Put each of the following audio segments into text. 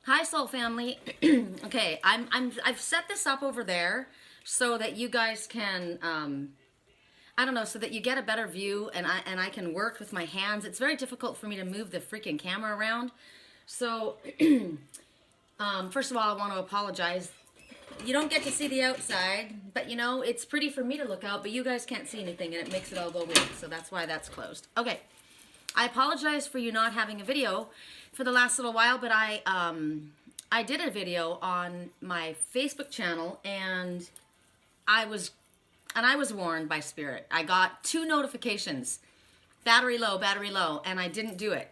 Hi, soul family. Okay, I've set this up over there so that you guys can, I don't know, so that you get a better view, and I can work with my hands. It's very difficult for me to move the freaking camera around. So, first of all, I want to apologize. You don't get to see the outside, but you know, it's pretty for me to look out, but you guys can't see anything, and it makes it all go weird. So that's why that's closed. Okay. I apologize for you not having a video for the last little while, but I did a video on my Facebook channel, and I was warned by Spirit. I got 2 notifications, battery low, and I didn't do it.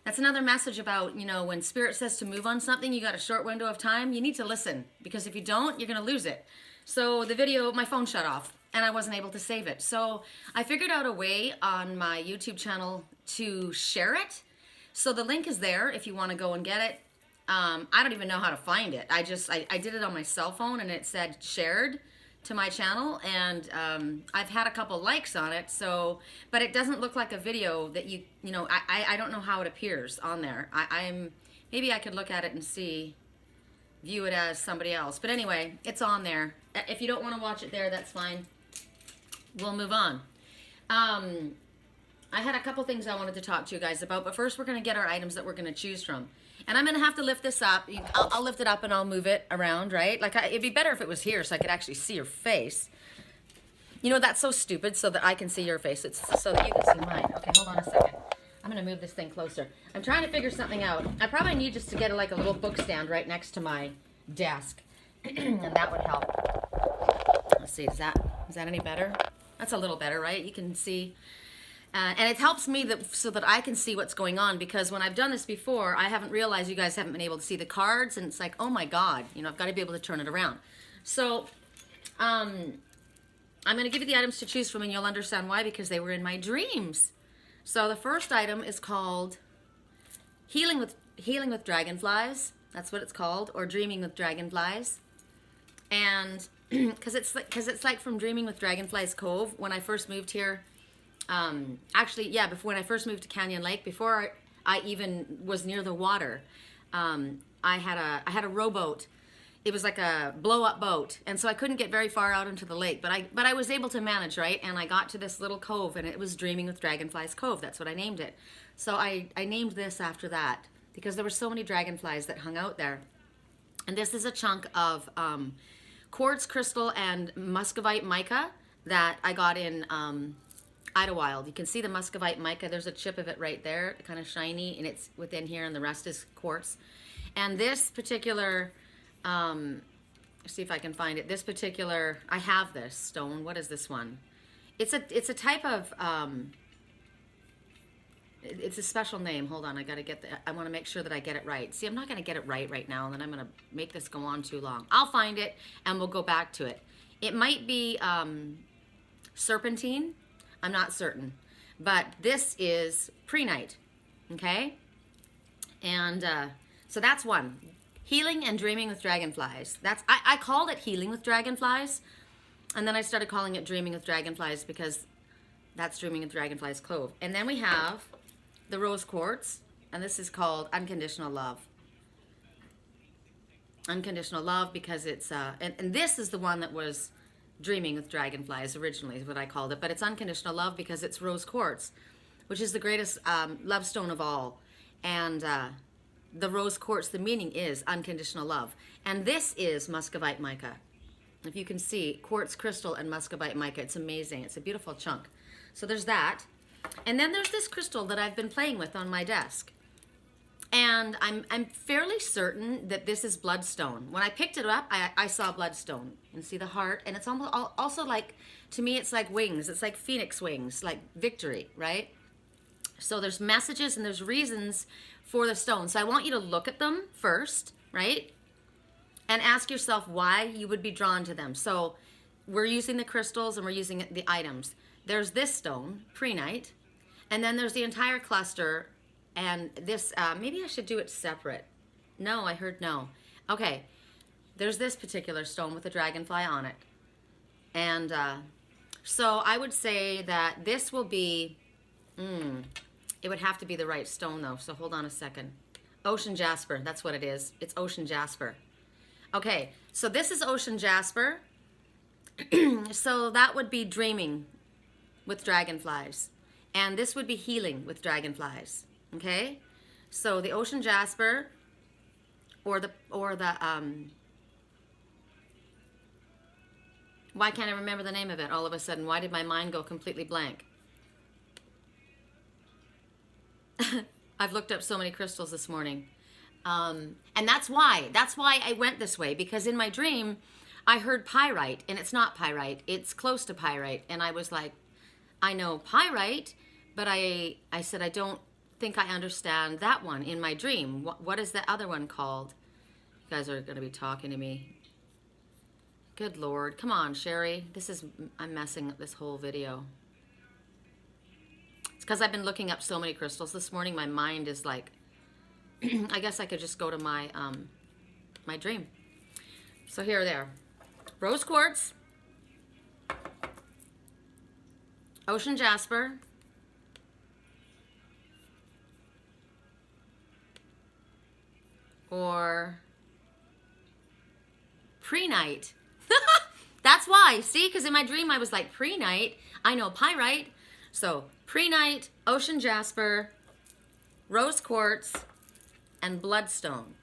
That's another message about, you know, when Spirit says to move on something, you got a short window of time, you need to listen, because if you don't, you're going to lose it. So the video, my phone shut off, and I wasn't able to save it. So I figured out a way on my YouTube channel to share it. So the link is there if you want to go and get it. I don't even know how to find it. I did it on my cell phone, and it said shared to my channel, and I've had a couple likes on it. So, but it doesn't look like a video that you know. I don't know how it appears on there. Maybe I could look at it and see, view it as somebody else. But anyway, it's on there. If you don't want to watch it there, that's fine. We'll move on. I had a couple things I wanted to talk to you guys about, but first we're going to get our items that we're going to choose from. And I'm going to have to lift this up. I'll lift it up and I'll move it around, right? Like, it'd be better if it was here so I could actually see your face. You know, that's so stupid, so that I can see your face. It's so that you can see mine. Okay, hold on a second. I'm going to move this thing closer. I'm trying to figure something out. I probably need just to get like a little book stand right next to my desk. And that would help. Let's see, is that any better? That's a little better, right? You can see. And it helps me so that I can see what's going on, because when I've done this before, I haven't realized you guys haven't been able to see the cards, and it's like, oh my God, you know, I've got to be able to turn it around. So, I'm going to give you the items to choose from, and you'll understand why, because they were in my dreams. So the first item is called Healing with Dragonflies. That's what it's called, or Dreaming with Dragonflies. And because it's like from Dreaming with Dragonflies Cove. When I first moved here, when I first moved to Canyon Lake, before I even was near the water, I had a rowboat. It was like a blow-up boat, and so I couldn't get very far out into the lake, but I was able to manage, right? And I got to this little cove, and it was Dreaming with Dragonflies Cove. That's what I named it. So I named this after that, because there were so many dragonflies that hung out there. And this is a chunk of quartz crystal and muscovite mica that I got in Idlewild. You can see the muscovite mica. There's a chip of it right there, kind of shiny, and it's within here, and the rest is quartz. And this particular, see if I can find it. This particular, I have this stone. What is this one? It's a type of, it's a special name. Hold on, I want to make sure that I get it right. See, I'm not going to get it right now, and then I'm going to make this go on too long. I'll find it, and we'll go back to it. It might be serpentine. I'm not certain, but this is Prehnite, okay? And so that's one. Healing and Dreaming with Dragonflies. I called it Healing with Dragonflies, and then I started calling it Dreaming with Dragonflies, because that's Dreaming with Dragonflies Cove. And then we have the rose quartz, and this is called Unconditional Love. Unconditional Love, because it's and this is the one that was Dreaming with Dragonflies originally, is what I called it, but it's Unconditional Love because it's rose quartz, which is the greatest love stone of all. And the rose quartz, the meaning is unconditional love. And this is muscovite mica. If you can see, quartz crystal and muscovite mica, it's amazing. It's a beautiful chunk. So there's that. And then there's this crystal that I've been playing with on my desk. And I'm fairly certain that this is bloodstone. When I picked it up, I saw bloodstone. And see the heart, and it's almost also like, to me, it's like wings. It's like phoenix wings, like victory, right? So there's messages and there's reasons for the stone. So I want you to look at them first, right? And ask yourself why you would be drawn to them. So we're using the crystals and we're using the items. There's this stone, Prehnite, and then there's the entire cluster. And this, maybe I should do it separate. No, I heard no. Okay, there's this particular stone with a dragonfly on it. And so I would say that this will be, it would have to be the right stone though. So hold on a second. Ocean Jasper, that's what it is. It's Ocean Jasper. Okay, so this is Ocean Jasper. So that would be dreaming with dragonflies. And this would be healing with dragonflies. Okay? So the Ocean Jasper or the why can't I remember the name of it all of a sudden? Why did my mind go completely blank? I've looked up so many crystals this morning. And that's why I went this way, because in my dream, I heard pyrite, and it's not pyrite. It's close to pyrite. And I was like, I know pyrite, but I said, I don't think I understand that one in my dream. What is the other one called? You guys are going to be talking to me. Good Lord. Come on, Sherry. I'm messing up this whole video. It's because I've been looking up so many crystals this morning. My mind is like, I guess I could just go to my my dream. So here they are. Rose quartz, ocean jasper, or prehnite. That's why. See, because in my dream I was like, prehnite. I know pyrite. So prehnite, ocean jasper, rose quartz, and bloodstone.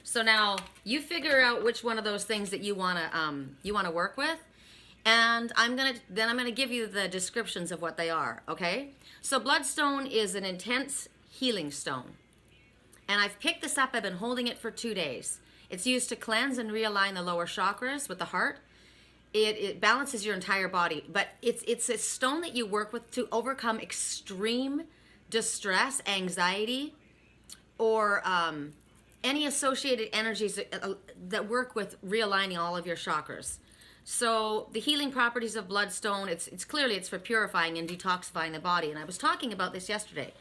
So now you figure out which one of those things that you wanna work with, and I'm gonna give you the descriptions of what they are. Okay. So bloodstone is an intense healing stone, and I've picked this up. I've been holding it for 2 days. It's used to cleanse and realign the lower chakras with the heart. It balances your entire body, but it's a stone that you work with to overcome extreme distress, anxiety, or any associated energies that work with realigning all of your chakras. So the healing properties of bloodstone, it's clearly for purifying and detoxifying the body. And I was talking about this yesterday,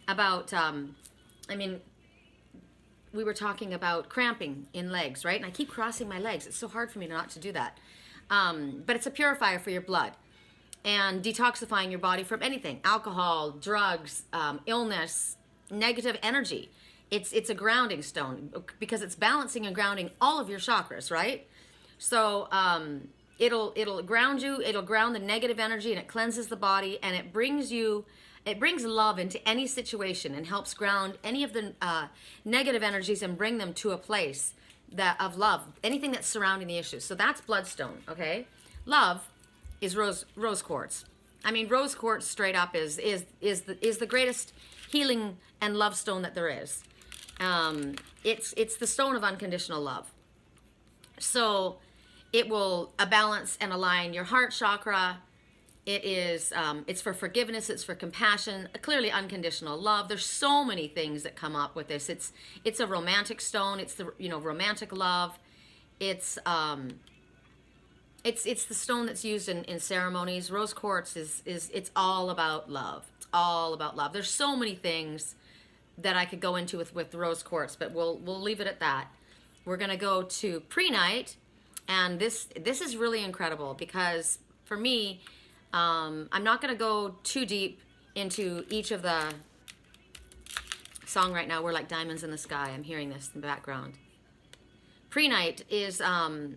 about we were talking about cramping in legs, right? And I keep crossing my legs. It's so hard for me not to do that. But it's a purifier for your blood and detoxifying your body from anything: alcohol, drugs, illness, negative energy. It's a grounding stone because it's balancing and grounding all of your chakras, right? So it'll ground you, it'll ground the negative energy, and it cleanses the body, and it brings love into any situation and helps ground any of the negative energies and bring them to a place of love, anything that's surrounding the issue. So that's bloodstone, okay? Love is rose quartz. I mean, rose quartz straight up is the greatest healing and love stone that there is. It's the stone of unconditional love. So it will balance and align your heart chakra. It's for forgiveness, it's for compassion, clearly unconditional love. There's so many things that come up with this. It's a romantic stone. It's the romantic love. It's the stone that's used in ceremonies. Rose quartz it's all about love. It's all about love. There's so many things that I could go into with rose quartz, but we'll leave it at that. We're gonna go to prehnite, and this is really incredible because for me, I'm not going to go too deep into each of the song right now. We're like diamonds in the sky. I'm hearing this in the background. Prehnite is, I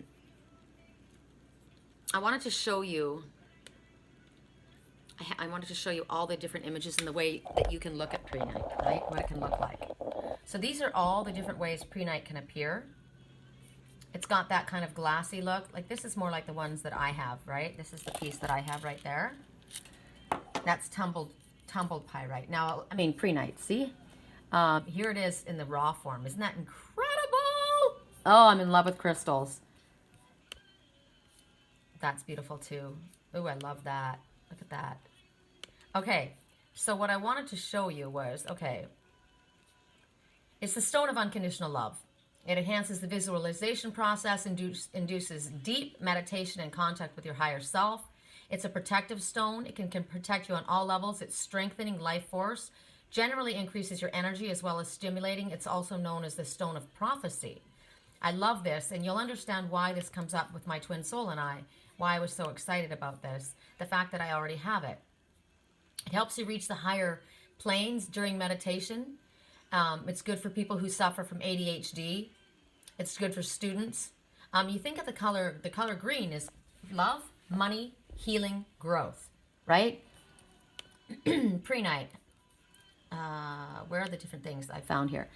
wanted to show you, I wanted to show you all the different images and the way that you can look at prehnite, right? What it can look like. So these are all the different ways prehnite can appear. It's got that kind of glassy look. Like this is more like the ones that I have, right? This is the piece that I have right there. That's tumbled pyrite. Now, I mean prehnite, see? Here it is in the raw form. Isn't that incredible? Oh, I'm in love with crystals. That's beautiful too. Ooh, I love that. Look at that. Okay, so what I wanted to show you was, okay, it's the stone of unconditional love. It enhances the visualization process, induces deep meditation and contact with your higher self. It's a protective stone. It can protect you on all levels. It's strengthening life force, generally increases your energy as well as stimulating. It's also known as the stone of prophecy. I love this, and you'll understand why this comes up with my twin soul and I, why I was so excited about this, the fact that I already have it. It helps you reach the higher planes during meditation. It's good for people who suffer from ADHD. It's good for students. You think of the color green is love, money, healing, growth, right? Prehnite. Where are the different things I found here?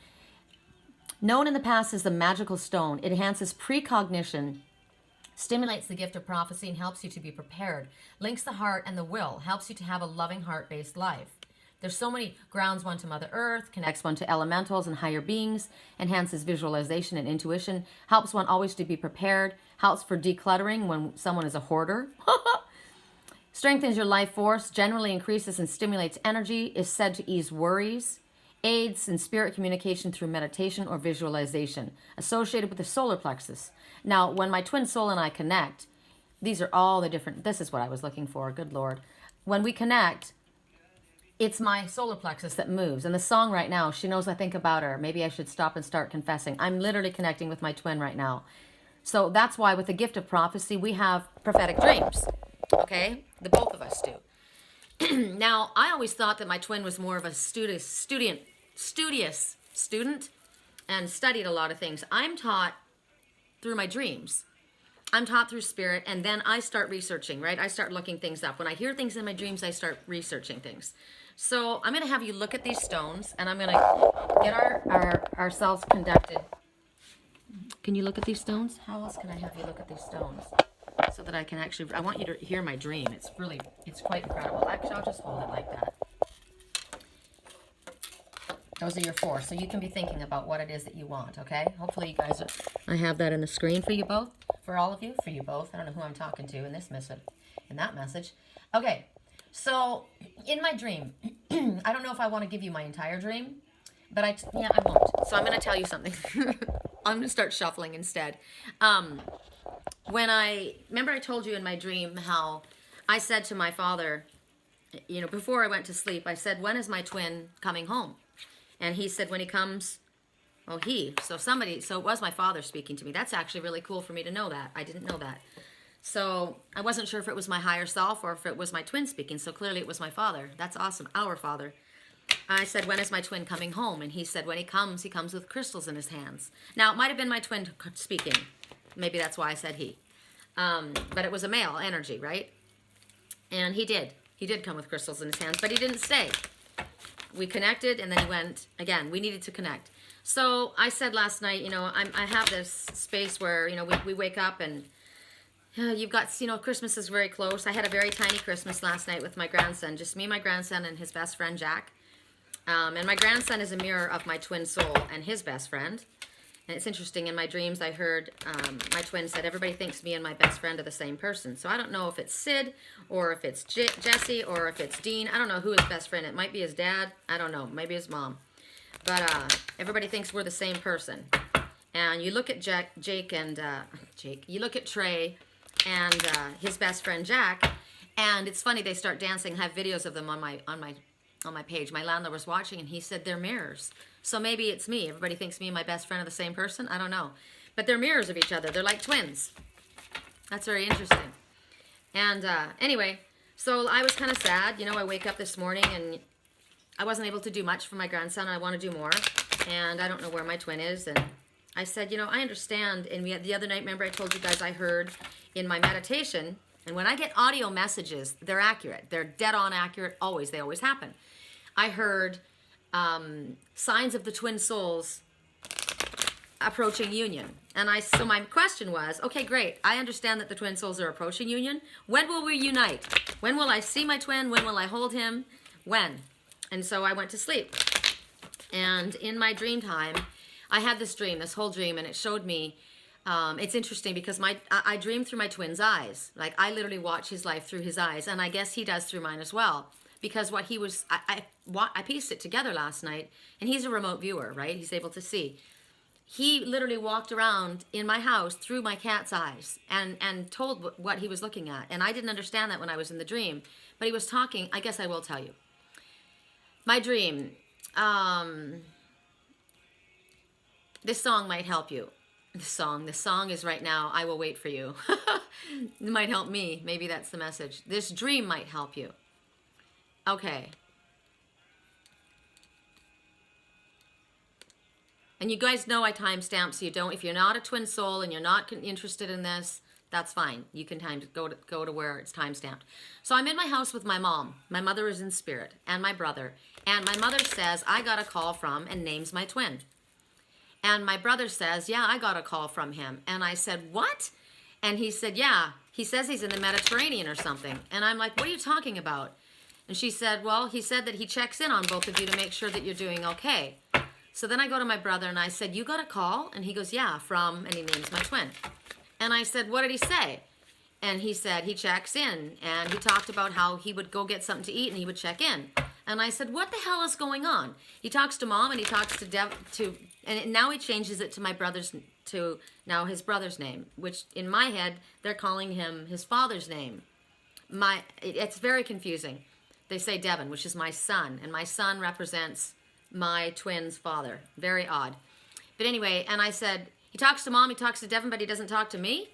Known in the past as the magical stone, it enhances precognition, stimulates the gift of prophecy, and helps you to be prepared. Links the heart and the will, helps you to have a loving heart-based life. There's so many grounds one to Mother Earth, connects one to elementals and higher beings, enhances visualization and intuition, helps one always to be prepared, helps for decluttering when someone is a hoarder. Strengthens your life force, generally increases and stimulates energy, is said to ease worries, aids in spirit communication through meditation or visualization, associated with the solar plexus. Now, when my twin soul and I connect, these are all the different, this is what I was looking for, good Lord. When we connect, it's my solar plexus that moves. And the song right now, She Knows I Think About Her. Maybe I should stop and start confessing. I'm literally connecting with my twin right now. So that's why with the gift of prophecy, we have prophetic dreams. Okay? The both of us do. Now, I always thought that my twin was more of a studious student and studied a lot of things. I'm taught through my dreams. I'm taught through spirit, and then I start researching, right? I start looking things up. When I hear things in my dreams, I start researching things. So I'm going to have you look at these stones, and I'm going to get ourselves conducted. Can you look at these stones? How else can I have you look at these stones? So that I can actually, I want you to hear my dream. It's quite incredible. Actually, I'll just hold it like that. Those are your four. So you can be thinking about what it is that you want, okay? Hopefully you guys I have that in the screen for you both, for all of you, for you both. I don't know who I'm talking to in this message, in that message. Okay, so in my dream, I don't know if I want to give you my entire dream, but I won't. So I'm going to tell you something. I'm going to start shuffling instead. Remember I told you in my dream how I said to my father, you know, before I went to sleep, I said, when is my twin coming home? And he said, when he comes, so it was my father speaking to me. That's actually really cool for me to know that. I didn't know that. So I wasn't sure if it was my higher self or if it was my twin speaking. So clearly it was my father. That's awesome. Our father. I said, when is my twin coming home? And he said, when he comes with crystals in his hands. Now, it might have been my twin speaking. Maybe that's why I said he. But it was a male energy, right? And he did. He did come with crystals in his hands, but he didn't stay. We connected, and then he went again. We needed to connect. So I said last night, you know, I have this space where, you know, we wake up and you've got, you know, Christmas is very close. I had a very tiny Christmas last night with my grandson, just me, my grandson, and his best friend, Jack. And my grandson is a mirror of my twin soul and his best friend. And it's interesting, in my dreams I heard my twin said, everybody thinks me and my best friend are the same person. So I don't know if it's Sid or if it's Jesse or if it's Dean. I don't know who his best friend is. It might be his dad. I don't know. Maybe his mom. But everybody thinks we're the same person. And you look at Jake, you look at Trey and his best friend Jack, and it's funny, they start dancing. I have videos of them on my page. My landlord was watching, and he said they're mirrors. So maybe it's me. Everybody thinks me and my best friend are the same person. I don't know. But they're mirrors of each other. They're like twins. That's very interesting. And anyway, so I was kind of sad. You know, I wake up this morning, and I wasn't able to do much for my grandson. I want to do more. And I don't know where my twin is. And I said, you know, I understand. And the other night, remember I told you guys I heard in my meditation, and when I get audio messages, they're accurate. They're dead on accurate. Always. They always happen. I heard signs of the twin souls approaching union. And so my question was, okay, great. I understand that the twin souls are approaching union. When will we unite? When will I see my twin? When will I hold him? When? And so I went to sleep. And in my dream time, I had this whole dream, and it showed me, it's interesting because I dream through my twin's eyes. Like, I literally watch his life through his eyes, and I guess he does through mine as well. Because what he was, I pieced it together last night, and he's a remote viewer, right? He's able to see. He literally walked around in my house through my cat's eyes and told what he was looking at. And I didn't understand that when I was in the dream, but he was talking. I guess I will tell you. My dream, this song might help you. The song is right now, I Will Wait For You. It might help me. Maybe that's the message. This dream might help you. Okay. And you guys know I timestamp, so you don't, if you're not a twin soul and you're not interested in this, that's fine. You can go to where it's timestamped. So I'm in my house with my mom. My mother is in spirit, and my brother. And my mother says, I got a call from, and names my twin. And my brother says, yeah, I got a call from him. And I said, what? And he said, yeah, he says he's in the Mediterranean or something. And I'm like, what are you talking about? And she said, well, he said that he checks in on both of you to make sure that you're doing okay. So then I go to my brother and I said, you got a call? And he goes, yeah, from, and he names my twin. And I said, what did he say? And he said, he checks in. And he talked about how he would go get something to eat and he would check in. And I said, what the hell is going on? He talks to mom and he talks to and now he changes it to my brother's, to now his brother's name, which in my head, they're calling him his father's name. It's very confusing. They say Devin, which is my son, and my son represents my twin's father. Very odd. But anyway, and I said, he talks to mom, he talks to Devin, but he doesn't talk to me.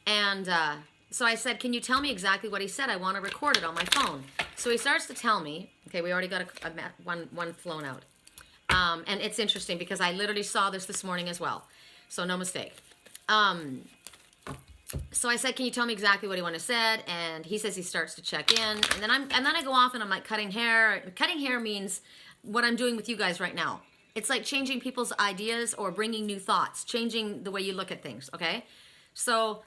And so I said, can you tell me exactly what he said? I want to record it on my phone. So he starts to tell me, okay, we already got one flown out. And it's interesting because I literally saw this morning as well. So no mistake. So I said, can you tell me exactly what he wanted said? And he says he starts to check in. And then I go off and I'm like cutting hair. Cutting hair means what I'm doing with you guys right now. It's like changing people's ideas or bringing new thoughts, changing the way you look at things, okay? So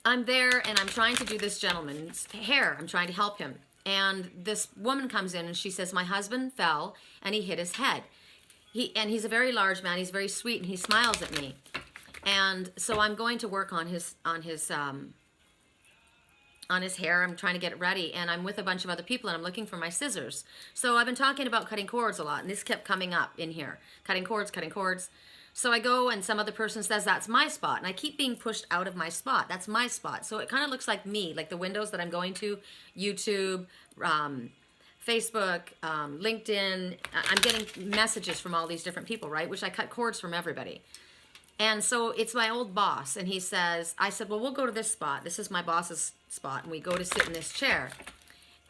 I'm there and I'm trying to do this gentleman's hair. I'm trying to help him. And this woman comes in and she says, my husband fell and he hit his head. He's a very large man. He's very sweet and he smiles at me. And so I'm going to work on his hair. I'm trying to get it ready, and I'm with a bunch of other people, and I'm looking for my scissors. So I've been talking about cutting cords a lot, and this kept coming up in here. Cutting cords, cutting cords. So I go, and some other person says, that's my spot, and I keep being pushed out of my spot. That's my spot. So it kind of looks like me, like the windows that I'm going to, YouTube, Facebook, LinkedIn. I'm getting messages from all these different people, right, which I cut cords from everybody. And so it's my old boss, and he says, I said, well, we'll go to this spot. This is my boss's spot, and we go to sit in this chair.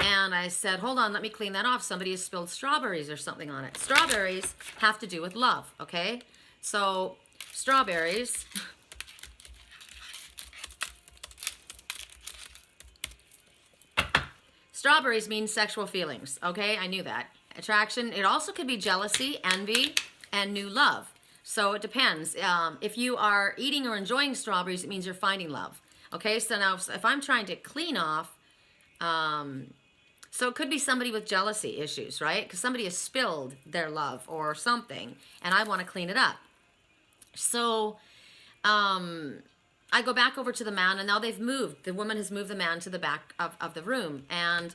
And I said, hold on, let me clean that off. Somebody has spilled strawberries or something on it. Strawberries have to do with love, okay? So strawberries. Strawberries mean sexual feelings, okay? I knew that. Attraction. It also could be jealousy, envy, and new love. So it depends. If you are eating or enjoying strawberries, it means you're finding love. Okay, so now if I'm trying to clean off, so it could be somebody with jealousy issues, right? Because somebody has spilled their love or something, and I want to clean it up. So I go back over to the man, and now they've moved. The woman has moved the man to the back of the room, and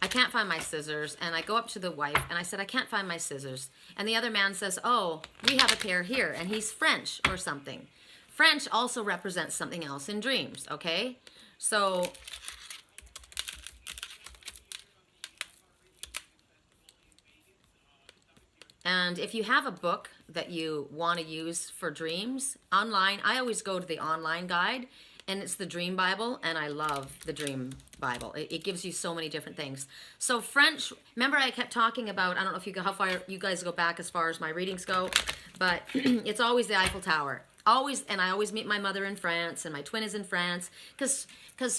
I can't find my scissors. And I go up to the wife, and I said, I can't find my scissors. And the other man says, oh, we have a pair here, and he's French or something. French also represents something else in dreams, okay? So and if you have a book that you want to use for dreams online, I always go to the online guide, and it's the Dream Bible, and I love the Dream Bible. It gives you so many different things. So French, remember I kept talking about, I don't know if how far you guys go back as far as my readings go, but it's always the Eiffel Tower. Always, and I always meet my mother in France, and my twin is in France, because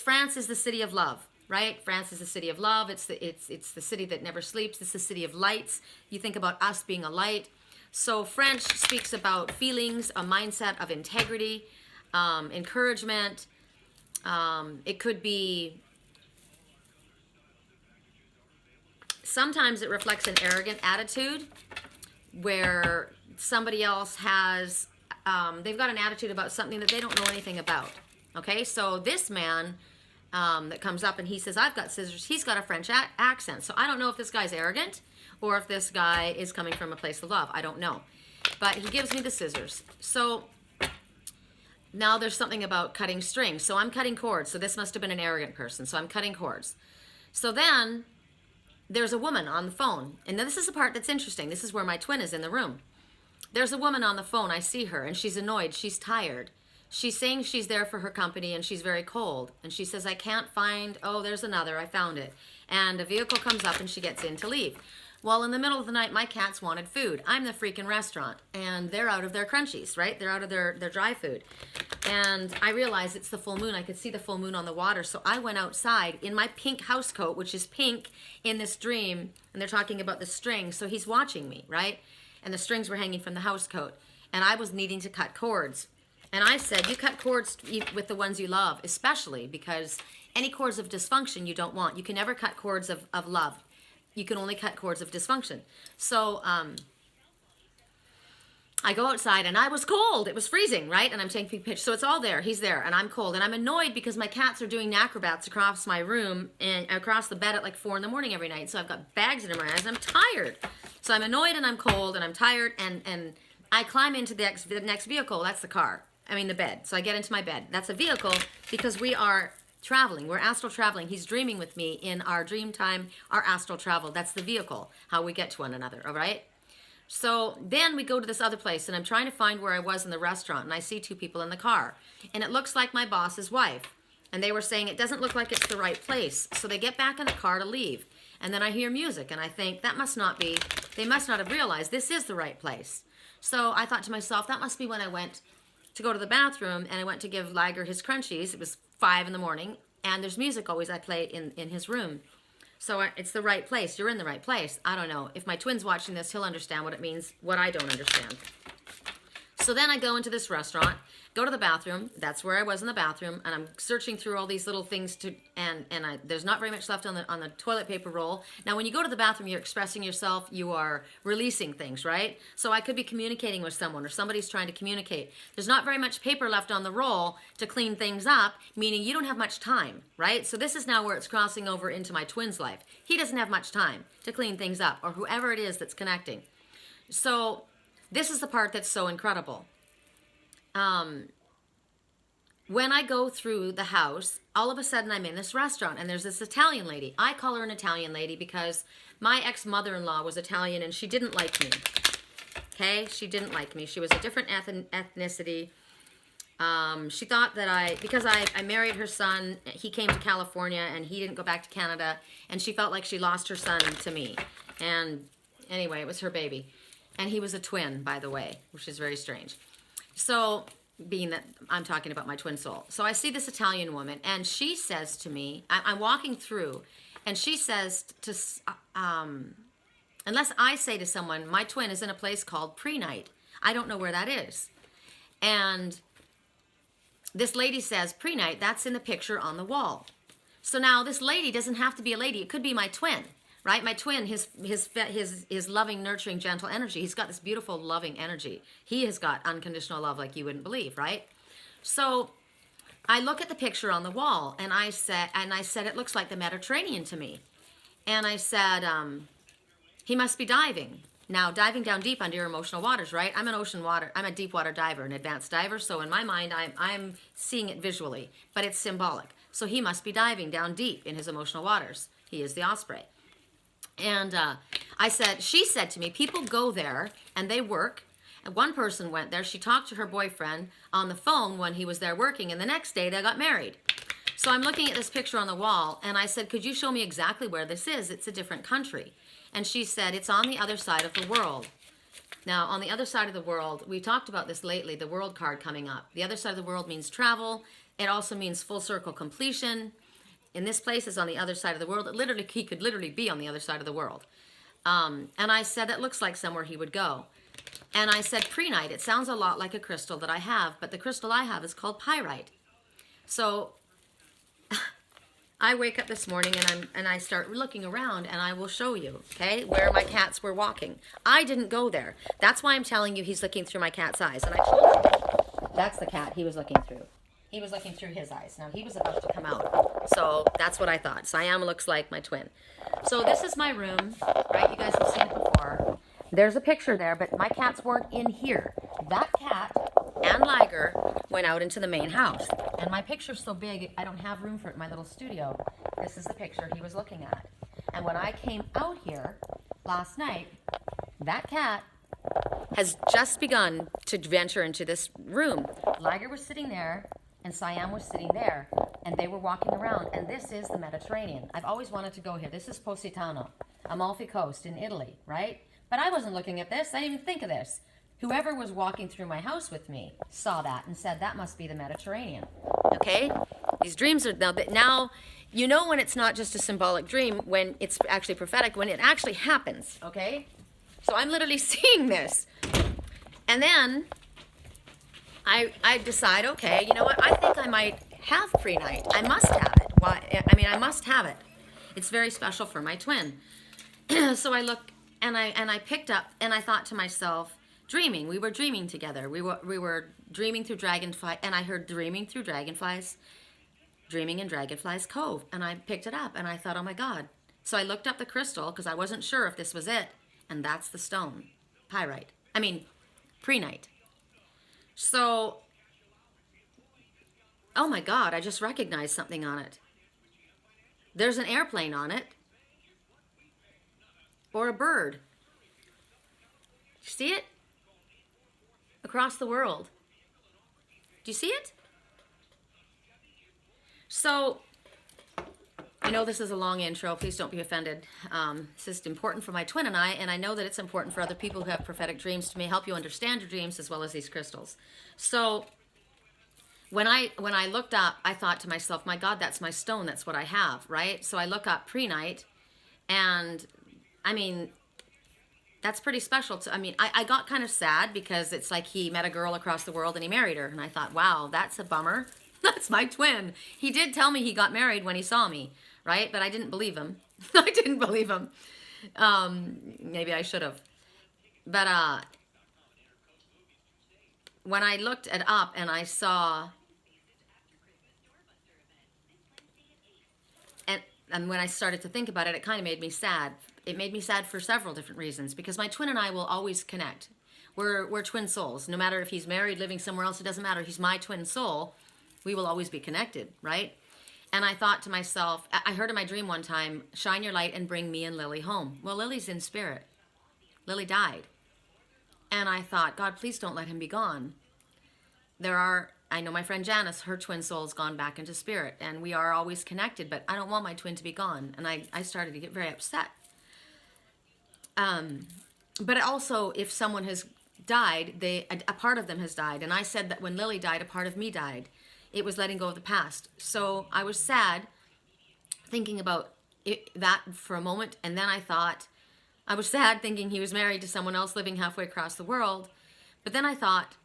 France is the city of love. Right? France is the city of love. It's the city that never sleeps. It's the city of lights. You think about us being a light. So French speaks about feelings, a mindset of integrity, encouragement. It could be, sometimes it reflects an arrogant attitude where somebody else has, they've got an attitude about something that they don't know anything about. Okay, so this man that comes up and he says, I've got scissors. He's got a French accent. So I don't know if this guy's arrogant or if this guy is coming from a place of love. I don't know. But he gives me the scissors. So now there's something about cutting strings. So I'm cutting cords. So this must have been an arrogant person. So I'm cutting cords. So then there's a woman on the phone. And this is the part that's interesting. This is where my twin is in the room. There's a woman on the phone. I see her and she's annoyed. She's tired. She's saying she's there for her company and she's very cold. And she says, I can't find, oh, there's another, I found it. And a vehicle comes up and she gets in to leave. Well, in the middle of the night, my cats wanted food. I'm the freaking restaurant, and they're out of their crunchies, right? They're out of their dry food. And I realized it's the full moon. I could see the full moon on the water, so I went outside in my pink house coat, which is pink in this dream, and they're talking about the strings, so he's watching me, right? And the strings were hanging from the house coat, and I was needing to cut cords. And I said, you cut cords with the ones you love, especially because any cords of dysfunction you don't want. You can never cut cords of love. You can only cut cords of dysfunction. So I go outside, and I was cold. It was freezing, right? And I'm taking pictures. So it's all there. He's there, and I'm cold. And I'm annoyed because my cats are doing acrobats across my room and across the bed at like 4 in the morning every night. So I've got bags under my eyes, and I'm tired. So I'm annoyed, and I'm cold, and I'm tired, and I climb into the next vehicle. That's the car. I mean the bed. So I get into my bed. That's a vehicle because we are traveling. We're astral traveling. He's dreaming with me in our dream time, our astral travel. That's the vehicle, how we get to one another, all right? So then we go to this other place, and I'm trying to find where I was in the restaurant, and I see 2 people in the car, and it looks like my boss's wife. And they were saying it doesn't look like it's the right place. So they get back in the car to leave. And then I hear music, and I think that must not be, they must not have realized this is the right place. So I thought to myself, that must be when I went to go to the bathroom, and I went to give Liger his crunchies. It was 5 in the morning, and there's music always I play in his room. So it's the right place. You're in the right place. I don't know. If my twin's watching this, he'll understand what it means, what I don't understand. So then I go into this restaurant, go to the bathroom. That's where I was in the bathroom, and I'm searching through all these little things there's not very much left on the toilet paper roll. Now, when you go to the bathroom, you're expressing yourself. You are releasing things, right? So I could be communicating with someone, or somebody's trying to communicate. There's not very much paper left on the roll to clean things up, meaning you don't have much time, right? So this is now where it's crossing over into my twin's life. He doesn't have much time to clean things up, or whoever it is that's connecting. So this is the part that's so incredible. When I go through the house, all of a sudden I'm in this restaurant, and there's this Italian lady. I call her an Italian lady because my ex-mother-in-law was Italian, and she didn't like me. Okay? She didn't like me. She was a different ethnicity. She thought that because I married her son, he came to California, and he didn't go back to Canada, and she felt like she lost her son to me. And anyway, it was her baby. And he was a twin, by the way, which is very strange. So, being that I'm talking about my twin soul. So I see this Italian woman, and she says to me, I'm walking through, and she says unless I say to someone, my twin is in a place called Prehnite. I don't know where that is. And this lady says, Prehnite, that's in the picture on the wall. So now this lady doesn't have to be a lady. It could be my twin. Right? My twin, his loving, nurturing, gentle energy. He's got this beautiful, loving energy. He has got unconditional love like you wouldn't believe, right? So I look at the picture on the wall, and I said, it looks like the Mediterranean to me. And I said, he must be diving. Now, diving down deep under your emotional waters, right? I'm a deep water diver, an advanced diver. So in my mind, I'm seeing it visually, but it's symbolic. So he must be diving down deep in his emotional waters. He is the Osprey. And she said to me, people go there and they work. And one person went there. She talked to her boyfriend on the phone when he was there working. And the next day they got married. So I'm looking at this picture on the wall. And I said, could you show me exactly where this is? It's a different country. And she said, it's on the other side of the world. Now, on the other side of the world, we talked about this lately, the world card coming up. The other side of the world means travel. It also means full circle completion. In this place is on the other side of the world. He could literally be on the other side of the world. And I said, that looks like somewhere he would go. And I said, Prehnite, it sounds a lot like a crystal that I have, but the crystal I have is called pyrite. So I wake up this morning, and I start looking around, and I will show you, okay, where my cats were walking. I didn't go there. That's why I'm telling you he's looking through my cat's eyes. And I told you, that's the cat he was looking through. He was looking through his eyes. Now, he was about to come out. So that's what I thought. Siam looks like my twin. So this is my room, right? You guys have seen it before. There's a picture there, but my cats weren't in here. That cat and Liger went out into the main house. And my picture's so big, I don't have room for it in my little studio. This is the picture he was looking at. And when I came out here last night, that cat has just begun to venture into this room. Liger was sitting there, and Siam was sitting there, and they were walking around, and this is the Mediterranean. I've always wanted to go here. This is Positano. Amalfi Coast in Italy, right? But I wasn't looking at this. I didn't even think of this. Whoever was walking through my house with me saw that and said, that must be the Mediterranean. Okay? These dreams are now you know when it's not just a symbolic dream, when it's actually prophetic, when it actually happens, okay? So I'm literally seeing this. And then I decide, okay, you know what? I think I might have Prehnite. I must have it. Why? I mean, I must have it. It's very special for my twin. So I look and I picked up and I thought to myself, dreaming. We were dreaming together. We were dreaming through dragonfly, and I heard dreaming through dragonflies, dreaming in Dragonfly's Cove, and I picked it up and I thought, oh my God. So I looked up the crystal because I wasn't sure if this was it, and that's the stone, Prehnite. So, oh my God, I just recognized something on it. There's an airplane on it, or a bird. You see it? Across the world. Do you see it? So, I know this is a long intro. Please don't be offended. This is important for my twin and I know that it's important for other people who have prophetic dreams to may help you understand your dreams as well as these crystals. So, when I looked up, I thought to myself, my God, that's my stone. That's what I have, right? So I look up Prehnite, and I mean, that's pretty special. I got kind of sad because it's like he met a girl across the world and he married her. And I thought, wow, that's a bummer. That's my twin. He did tell me he got married when he saw me, right? But I didn't believe him. I didn't believe him. Maybe I should have. But when I looked it up and I saw, and when I started to think about it, it kind of made me sad. It made me sad for several different reasons, because my twin and I will always connect. We're twin souls. No matter if he's married, living somewhere else, it doesn't matter. He's my twin soul. We will always be connected, right? And I thought to myself, I heard in my dream one time, shine your light and bring me and Lily home. Well, Lily's in spirit. Lily died. And I thought, God, please don't let him be gone. I know my friend Janice, her twin soul's gone back into spirit, and we are always connected, but I don't want my twin to be gone. And I started to get very upset. But also, if someone has died, a part of them has died. And I said that when Lily died, a part of me died. It was letting go of the past. So I was sad thinking about that for a moment. And then I was sad thinking he was married to someone else living halfway across the world. But then I thought,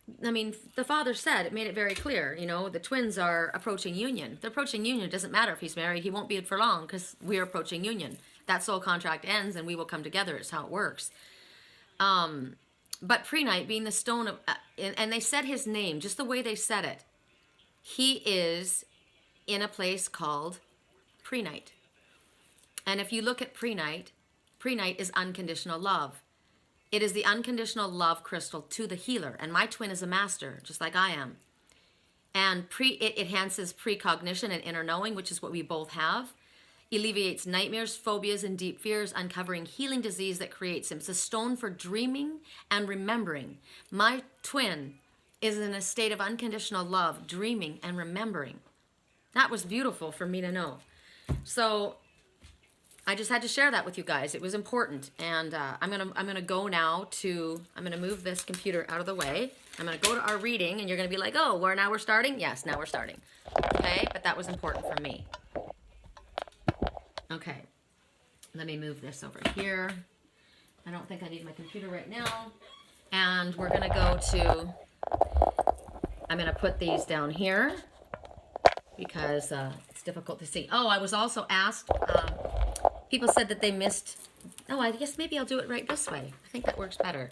the father said, it made it very clear, the twins are approaching union. If they're approaching union, it doesn't matter if he's married. He won't be for long because we're approaching union. That soul contract ends and we will come together. It's how it works. But Prehnite being the stone of, and they said his name, just the way they said it. He is in a place called Prehnite. And if you look at Prehnite is unconditional love. It is the unconditional love crystal to the healer. And my twin is a master, just like I am. And it enhances precognition and inner knowing, which is what we both have. Alleviates nightmares, phobias, and deep fears, uncovering healing disease that creates him. It's a stone for dreaming and remembering. My twin is in a state of unconditional love, dreaming and remembering. That was beautiful for me to know. So I just had to share that with you guys. It was important. And I'm gonna go now to, I'm gonna move this computer out of the way. I'm gonna go to our reading, and you're gonna be like, oh, now we're starting? Yes, now we're starting. Okay, but that was important for me. Okay, let me move this over here. I don't think I need my computer right now. And we're gonna go to, I'm gonna put these down here because it's difficult to see. Oh, I was also asked, people said that they missed, I guess maybe I'll do it right this way. I think that works better.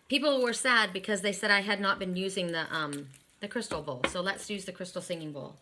People were sad because they said I had not been using the crystal bowl. So let's use the crystal singing bowl.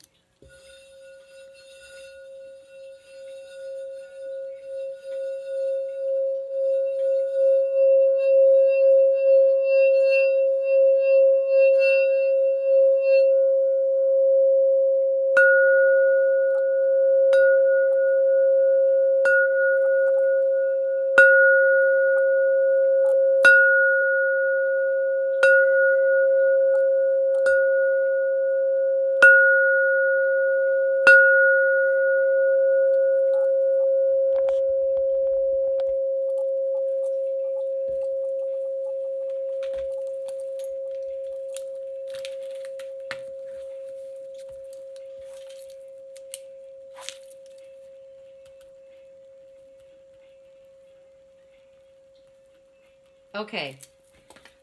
Okay,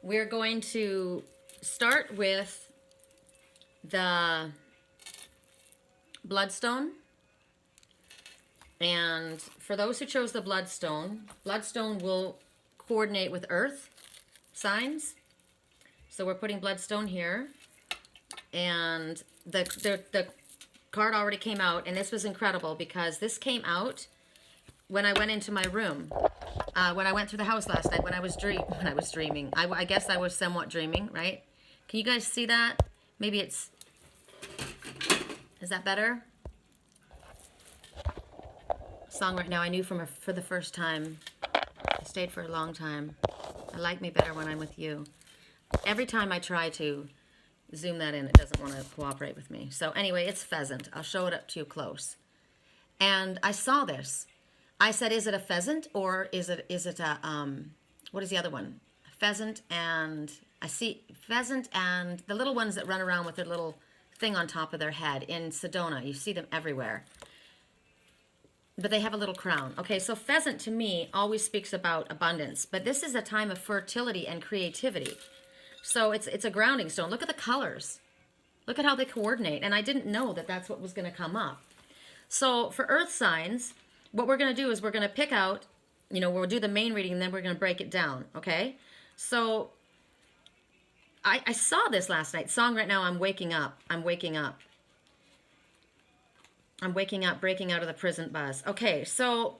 we're going to start with the Bloodstone. And for those who chose the Bloodstone, Bloodstone will coordinate with Earth signs. So we're putting Bloodstone here. And the card already came out, and this was incredible because this came out when I went into my room. When I went through the house last night, when I was dreaming. I guess I was somewhat dreaming, right? Can you guys see that? Maybe it's... Is that better? Song right now I knew for the first time. I stayed for a long time. I like me better when I'm with you. Every time I try to zoom that in, it doesn't want to cooperate with me. So anyway, it's Pheasant. I'll show it up to you close. And I saw this. I said, is it a pheasant or is it a, what is the other one? Pheasant, and I see pheasant and the little ones that run around with their little thing on top of their head in Sedona. You see them everywhere. But they have a little crown. Okay, so pheasant to me always speaks about abundance, but this is a time of fertility and creativity. So it's a grounding stone. Look at the colors. Look at how they coordinate. And I didn't know that that's what was going to come up. So for earth signs, what we're going to do is we're going to pick out, we'll do the main reading and then we're going to break it down, okay? So I saw this last night. Song right now, I'm waking up. I'm waking up. I'm waking up, breaking out of the prison buzz. Okay, so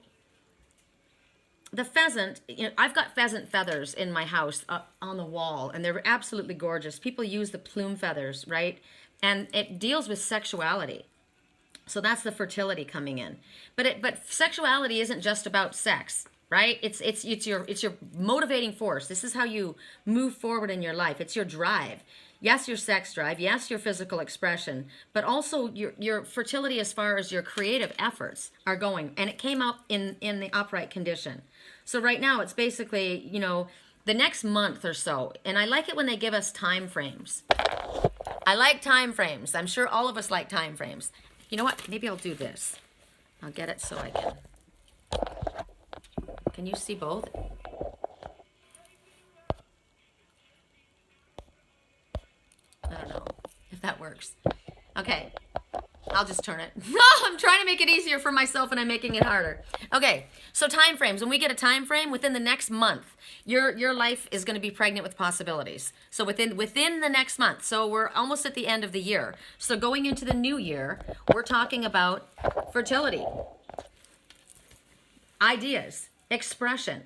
the pheasant, I've got pheasant feathers in my house on the wall, and they're absolutely gorgeous. People use the plume feathers, right? And it deals with sexuality. So that's the fertility coming in. But sexuality isn't just about sex, right? It's your motivating force. This is how you move forward in your life. It's your drive. Yes, your sex drive. Yes, your physical expression. But also your fertility as far as your creative efforts are going. And it came up in the upright condition. So right now it's basically, the next month or so. And I like it when they give us time frames. I like time frames. I'm sure all of us like time frames. You know what? Maybe I'll do this. I'll get it so I can. Can you see both? I don't know if that works. Okay. I'll just turn it. No, I'm trying to make it easier for myself and I'm making it harder. Okay, so time frames. When we get a time frame, within the next month, your life is going to be pregnant with possibilities. So within the next month. So we're almost at the end of the year. So going into the new year, we're talking about fertility, ideas, expression.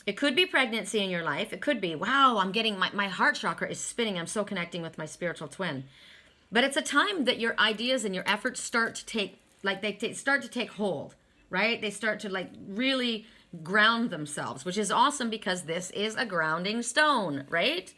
It could be pregnancy in your life. It could be, wow, I'm getting, my heart chakra is spinning. I'm so connecting with my spiritual twin. But it's a time that your ideas and your efforts start to take, start to take hold, right? They start to really ground themselves, which is awesome because this is a grounding stone, right?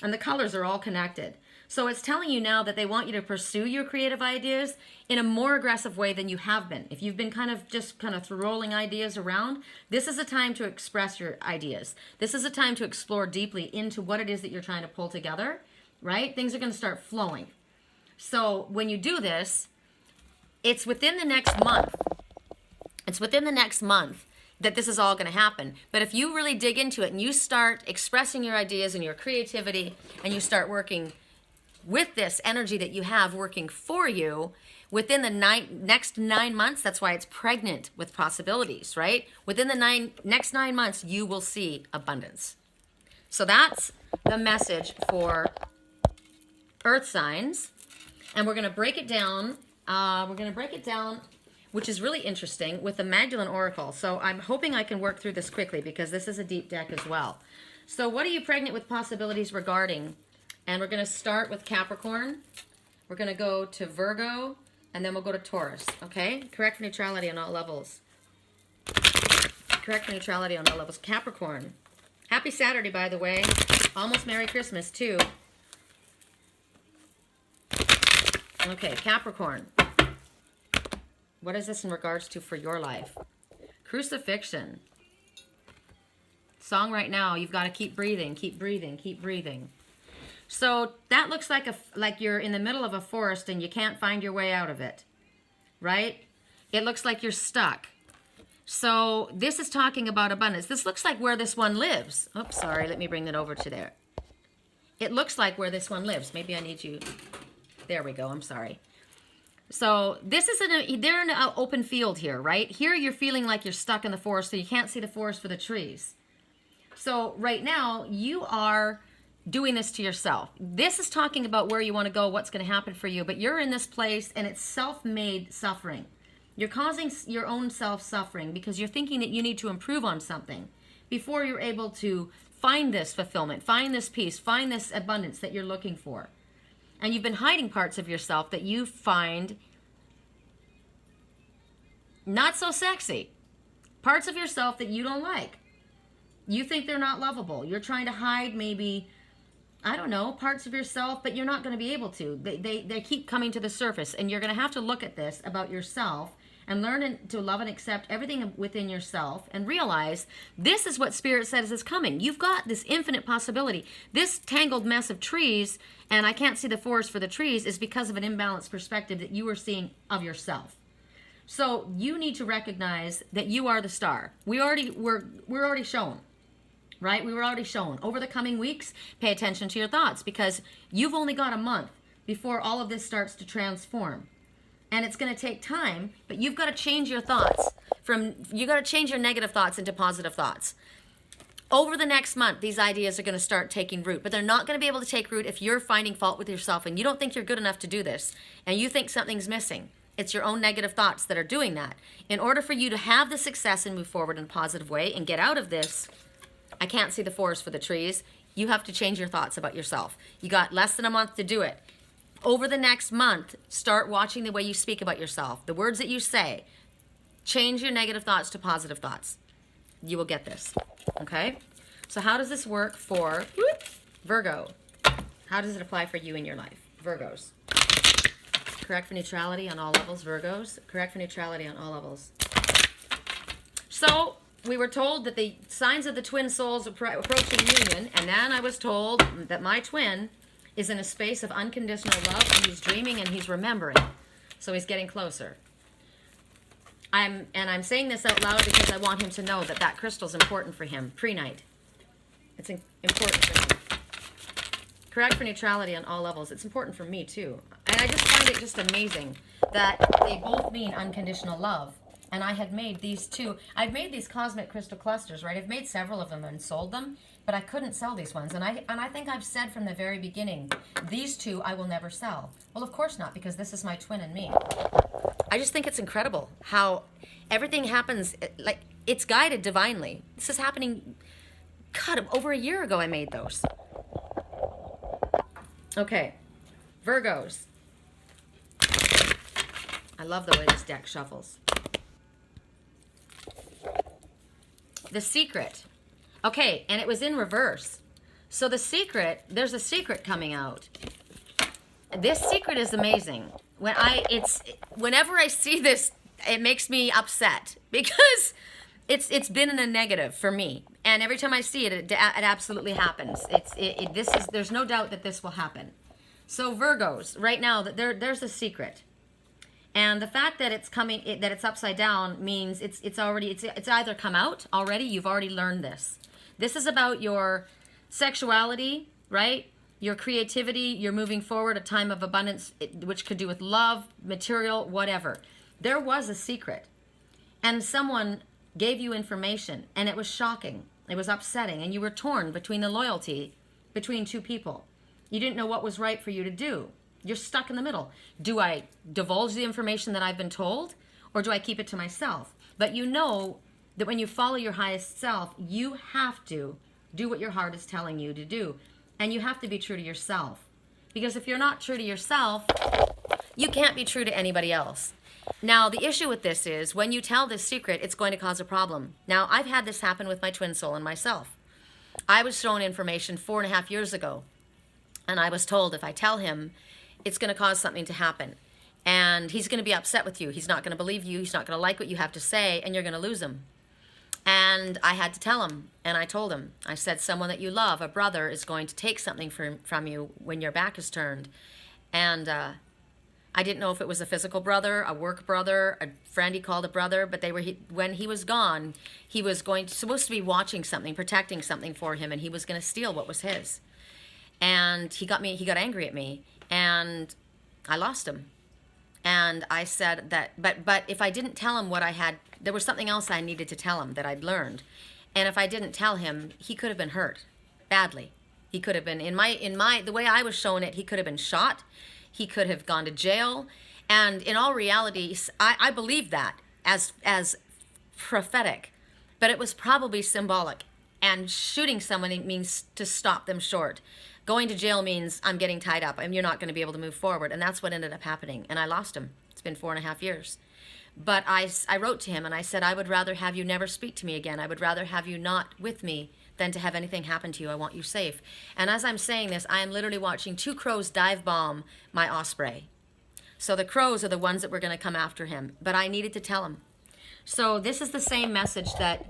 And the colors are all connected. So it's telling you now that they want you to pursue your creative ideas in a more aggressive way than you have been. If you've been kind of rolling ideas around, this is a time to express your ideas. This is a time to explore deeply into what it is that you're trying to pull together, right? Things are going to start flowing. So when you do this, it's within the next month. It's within the next month that this is all going to happen. But if you really dig into it and you start expressing your ideas and your creativity and you start working with this energy that you have working for you within the next 9 months, that's why it's pregnant with possibilities, right? Within the next 9 months, you will see abundance. So that's the message for earth signs. And we're going to break it down. Which is really interesting, with the Magdalene Oracle. So I'm hoping I can work through this quickly because this is a deep deck as well. So what are you pregnant with possibilities regarding? And we're going to start with Capricorn. We're going to go to Virgo, and then we'll go to Taurus, okay? Correct neutrality on all levels. Correct neutrality on all levels. Capricorn. Happy Saturday, by the way. Almost Merry Christmas, too. Okay, Capricorn. What is this in regards to for your life? Crucifixion. Song right now, you've got to keep breathing, keep breathing, keep breathing. So that looks like you're in the middle of a forest and you can't find your way out of it, right? It looks like you're stuck. So this is talking about abundance. This looks like where this one lives. Oops, sorry. Let me bring that over to there. It looks like where this one lives. Maybe I need you. There we go. I'm sorry. So this is they're in an open field here, right? Here you're feeling like you're stuck in the forest, so you can't see the forest for the trees. So right now you are doing this to yourself. This is talking about where you want to go, what's going to happen for you, but you're in this place and it's self-made suffering. You're causing your own self-suffering because you're thinking that you need to improve on something before you're able to find this fulfillment, find this peace, find this abundance that you're looking for. And you've been hiding parts of yourself that you find not so sexy. Parts of yourself that you don't like. You think they're not lovable. You're trying to hide maybe, I don't know, parts of yourself, but you're not going to be able to. They keep coming to the surface, and you're going to have to look at this about yourself and learn to love and accept everything within yourself and realize this is what Spirit says is coming. You've got this infinite possibility. This tangled mess of trees, and I can't see the forest for the trees, is because of an imbalanced perspective that you are seeing of yourself. So you need to recognize that you are the star. We're already shown. Right? We were already shown. Over the coming weeks, pay attention to your thoughts because you've only got a month before all of this starts to transform. And it's going to take time, but you've got to change your thoughts. You got to change your negative thoughts into positive thoughts. Over the next month, these ideas are going to start taking root, but they're not going to be able to take root if you're finding fault with yourself and you don't think you're good enough to do this and you think something's missing. It's your own negative thoughts that are doing that. In order for you to have the success and move forward in a positive way and get out of this, I can't see the forest for the trees, you have to change your thoughts about yourself. You got less than a month to do it. Over the next month, start watching the way you speak about yourself, the words that you say. Change your negative thoughts to positive thoughts. You will get this, okay? So how does this work for Virgo? How does it apply for you in your life? Virgos. Correct for neutrality on all levels, Virgos. Correct for neutrality on all levels. So we were told that the signs of the twin souls approaching union, and then I was told that my twin is in a space of unconditional love, and he's dreaming and he's remembering. So he's getting closer. I'm saying this out loud because I want him to know that that crystal is important for him. Prehnite. It's important for him. Correct for neutrality on all levels. It's important for me too. And I just find it just amazing that they both mean unconditional love. And I had made these two. I've made these cosmic crystal clusters, right? I've made several of them and sold them, but I couldn't sell these ones. And I think I've said from the very beginning, these two I will never sell. Well, of course not, because this is my twin and me. I just think it's incredible how everything happens, like it's guided divinely. This is happening, God, over a year ago I made those. Okay, Virgos. I love the way this deck shuffles. The Secret. Okay, and it was in reverse. So the Secret, there's a secret coming out. This secret is amazing. Whenever I see this, it makes me upset because it's been in a negative for me. And every time I see it, it absolutely happens. There's no doubt that this will happen. So Virgos, right now, there's a secret. And the fact that it's coming, that it's upside down means it's either come out already. You've already learned this. This is about your sexuality, right? Your creativity. You're moving forward, a time of abundance, which could do with love, material, whatever. There was a secret, and someone gave you information, and it was shocking. It was upsetting, and you were torn between the loyalty between two people. You didn't know what was right for you to do. You're stuck in the middle. Do I divulge the information that I've been told, or do I keep it to myself? But you know that when you follow your highest self, you have to do what your heart is telling you to do. And you have to be true to yourself. Because if you're not true to yourself, you can't be true to anybody else. Now, the issue with this is when you tell this secret, it's going to cause a problem. Now, I've had this happen with my twin soul and myself. I was shown information 4.5 years ago. And I was told if I tell him, it's going to cause something to happen. And he's going to be upset with you. He's not going to believe you. He's not going to like what you have to say. And you're going to lose him. And I had to tell him. And I told him. I said, someone that you love, a brother, is going to take something from you when your back is turned. And I didn't know if it was a physical brother, a work brother, a friend he called a brother, but when he was gone, he was supposed to be watching something, protecting something for him, and he was going to steal what was his. And he got angry at me, and I lost him. And I said that, but if I didn't tell him what I had, there was something else I needed to tell him that I'd learned. And if I didn't tell him, he could have been hurt badly. He could have been, the way I was showing it, he could have been shot. He could have gone to jail. And in all reality, I believe that as prophetic, but it was probably symbolic. And shooting someone means to stop them short. Going to jail means I'm getting tied up and you're not going to be able to move forward. And that's what ended up happening. And I lost him. It's been 4.5 years. But I wrote to him and I said, I would rather have you never speak to me again. I would rather have you not with me than to have anything happen to you. I want you safe. And as I'm saying this, I am literally watching 2 crows dive bomb my Osprey. So the crows are the ones that were going to come after him. But I needed to tell him. So this is the same message that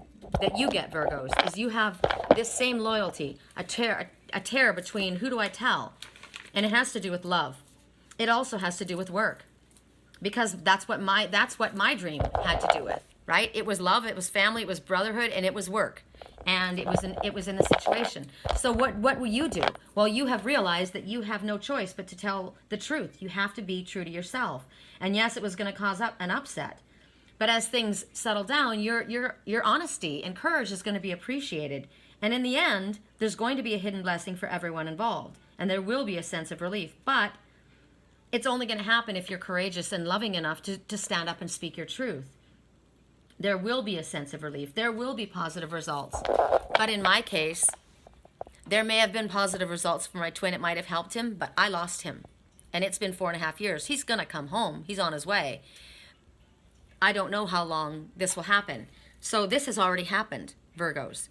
you get, Virgos, is you have this same loyalty, a tear between who do I tell? And it has to do with love. It also has to do with work. Because that's what my dream had to do with, right? It was love, it was family, it was brotherhood, and it was work. And it was in the situation. So what will you do? Well, you have realized that you have no choice but to tell the truth. You have to be true to yourself. And yes, it was going to cause an upset. But as things settle down, your honesty and courage is going to be appreciated. And in the end, there's going to be a hidden blessing for everyone involved. And there will be a sense of relief. But it's only going to happen if you're courageous and loving enough to stand up and speak your truth. There will be a sense of relief. There will be positive results. But in my case, there may have been positive results for my twin. It might have helped him, but I lost him. And it's been 4.5 years. He's going to come home. He's on his way. I don't know how long this will happen. So this has already happened, Virgos.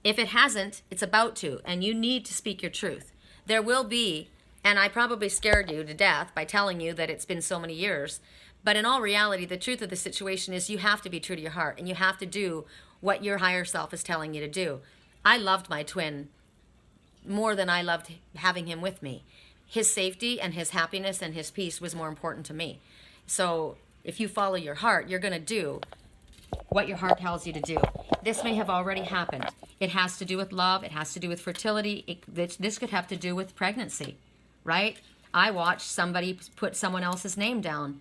If it hasn't, it's about to, and you need to speak your truth. There will be, and I probably scared you to death by telling you that it's been so many years, but in all reality, the truth of the situation is you have to be true to your heart, and you have to do what your higher self is telling you to do. I loved my twin more than I loved having him with me. His safety and his happiness and his peace was more important to me. So if you follow your heart, you're going to do what your heart tells you to do. This may have already happened. It has to do with love. It has to do with fertility. This could have to do with pregnancy, right? I watched somebody put someone else's name down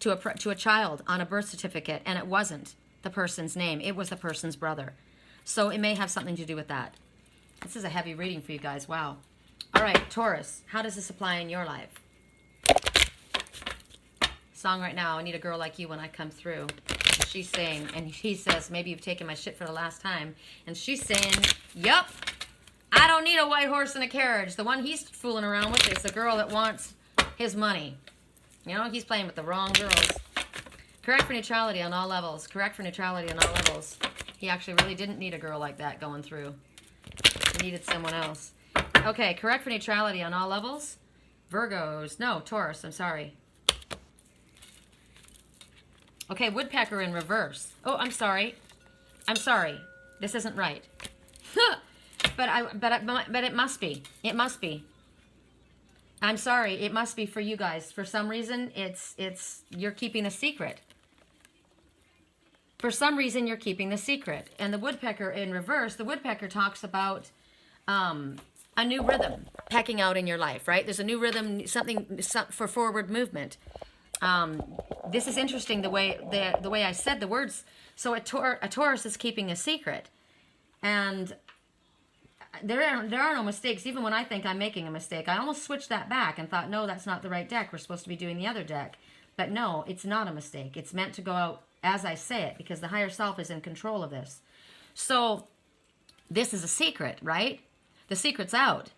to a child on a birth certificate, and it wasn't the person's name. It was the person's brother. So it may have something to do with that. This is a heavy reading for you guys. Wow. All right, Taurus, how does this apply in your life? Song right now, I need a girl like you when I come through. She's saying, and he says, maybe you've taken my shit for the last time. And she's saying, yup, I don't need a white horse and a carriage. The one he's fooling around with is the girl that wants his money. You know, he's playing with the wrong girls. Correct for neutrality on all levels. Correct for neutrality on all levels. He actually really didn't need a girl like that going through. He needed someone else. Okay, correct for neutrality on all levels. Virgos. No, Taurus, I'm sorry. Okay, woodpecker in reverse. Oh, I'm sorry. I'm sorry. This isn't right. but it must be. It must be. I'm sorry. It must be for you guys. For some reason, you're keeping a secret. For some reason, you're keeping the secret. And the woodpecker in reverse, the woodpecker talks about a new rhythm pecking out in your life, right? There's a new rhythm, something for forward movement. This is interesting the way I said the words. So a Taurus is keeping a secret, and there are no mistakes. Even when I think I'm making a mistake, I almost switched that back and thought, no, that's not the right deck. We're supposed to be doing the other deck. But no, it's not a mistake. It's meant to go out as I say it because the higher self is in control of this. So this is a secret, right? The secret's out.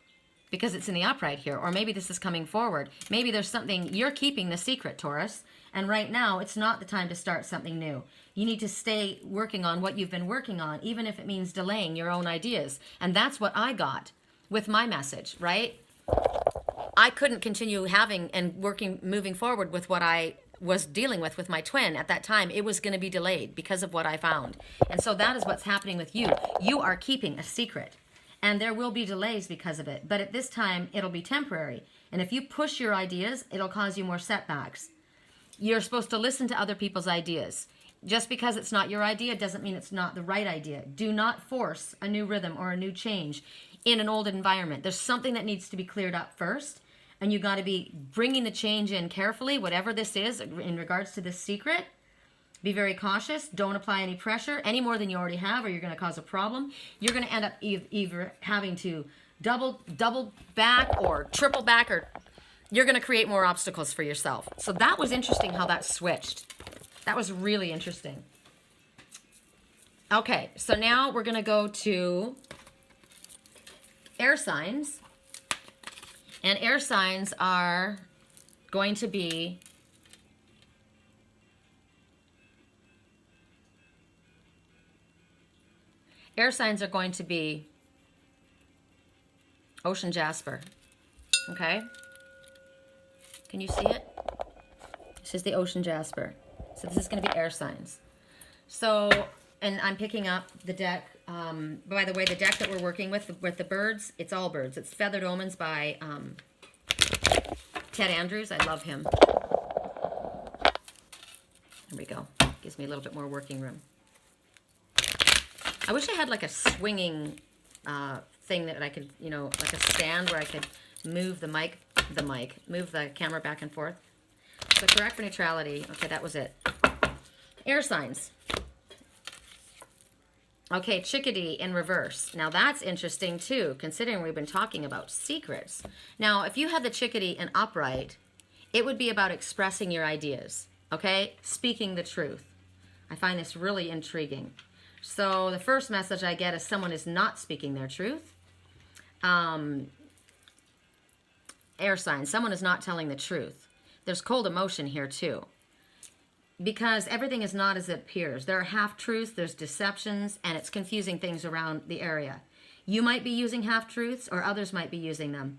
Because it's in the upright here, or maybe this is coming forward. Maybe there's something, you're keeping the secret, Taurus, and right now it's not the time to start something new. You need to stay working on what you've been working on, even if it means delaying your own ideas. And that's what I got with my message, right? I couldn't continue having and moving forward with what I was dealing with my twin at that time. It was going to be delayed because of what I found. And so that is what's happening with you. You are keeping a secret. And there will be delays because of it. But at this time, it'll be temporary. And if you push your ideas, it'll cause you more setbacks. You're supposed to listen to other people's ideas. Just because it's not your idea doesn't mean it's not the right idea. Do not force a new rhythm or a new change in an old environment. There's something that needs to be cleared up first. And you got to be bringing the change in carefully, whatever this is in regards to this secret. Be very cautious. Don't apply any pressure any more than you already have, or you're going to cause a problem. You're going to end up either having to double back or triple back, or you're going to create more obstacles for yourself. So that was interesting how that switched. That was really interesting. Okay, so now we're going to go to air signs. And air signs are going to be Ocean Jasper. Okay? Can you see it? This is the Ocean Jasper. So this is going to be air signs. So, and I'm picking up the deck. By the way, the deck that we're working with the birds, it's all birds. It's Feathered Omens by Ted Andrews. I love him. There we go. Gives me a little bit more working room. I wish I had like a swinging thing that I could, you know, like a stand where I could move move the camera back and forth. So correct for neutrality. Okay, that was it. Air signs. Okay, Chickadee in reverse. Now that's interesting too, considering we've been talking about secrets. Now, if you had the Chickadee in upright, it would be about expressing your ideas, okay? Speaking the truth. I find this really intriguing. So the first message I get is someone is not speaking their truth. Air sign, someone is not telling the truth. There's cold emotion here too. Because everything is not as it appears. There are half-truths, there's deceptions, and it's confusing things around the area. You might be using half-truths, or others might be using them.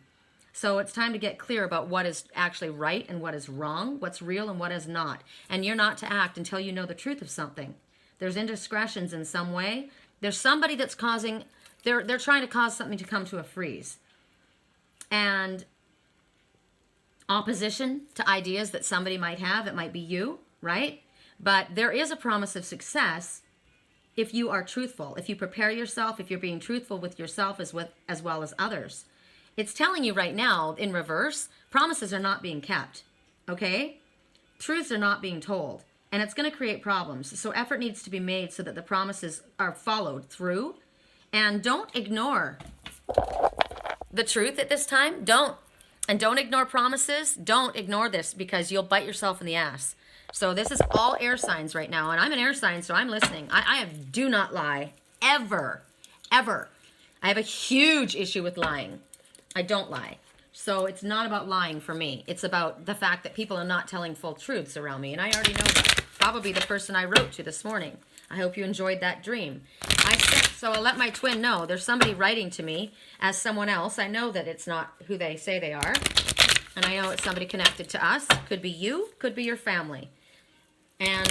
So it's time to get clear about what is actually right and what is wrong, what's real and what is not. And you're not to act until you know the truth of something. There's indiscretions in some way. There's somebody that's causing, they're trying to cause something to come to a freeze. And opposition to ideas that somebody might have, it might be you, right? But there is a promise of success if you are truthful, if you prepare yourself, if you're being truthful with yourself as well as others. It's telling you right now, in reverse, promises are not being kept, okay? Truths are not being told, and it's going to create problems. So effort needs to be made so that the promises are followed through. And don't ignore the truth at this time. Don't ignore promises. Don't ignore this, because you'll bite yourself in the ass. So this is all air signs right now, and I'm an air sign, so I'm listening. I do not lie, ever, ever. I have a huge issue with lying. I don't lie. So it's not about lying for me. It's about the fact that people are not telling full truths around me, and I already know that. Probably the person I wrote to this morning. I hope you enjoyed that dream. So I'll let my twin know. There's somebody writing to me as someone else. I know that it's not who they say they are, and I know it's somebody connected to us. Could be you, could be your family. And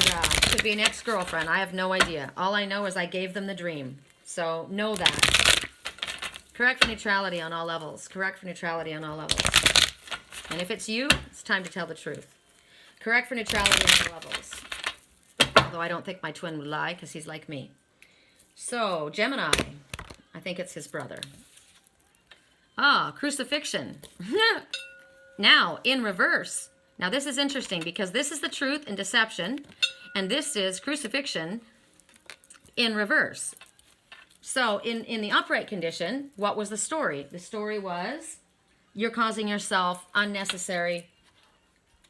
could be an ex-girlfriend. I have no idea. All I know is I gave them the dream. So know that. Correct for neutrality on all levels. Correct for neutrality on all levels. And if it's you, it's time to tell the truth. Correct for neutrality on all levels. Although I don't think my twin would lie, because he's like me. So, Gemini. I think it's his brother. Crucifixion. Now, in reverse. Now, this is interesting because this is the truth and deception, and this is crucifixion in reverse. So, in the upright condition, what was the story? The story was you're causing yourself unnecessary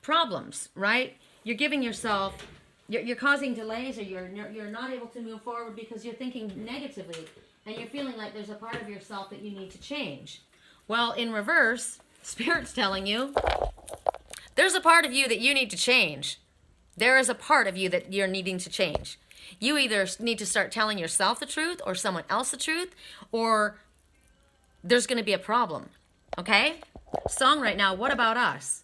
problems, right? You're giving yourself, you're causing delays, or you're not able to move forward because you're thinking negatively, and you're feeling like there's a part of yourself that you need to change. Well, in reverse, Spirit's telling you, there's a part of you that you need to change. There is a part of you that you're needing to change. You either need to start telling yourself the truth or someone else the truth, or there's going to be a problem. Okay? Song right now, what about us?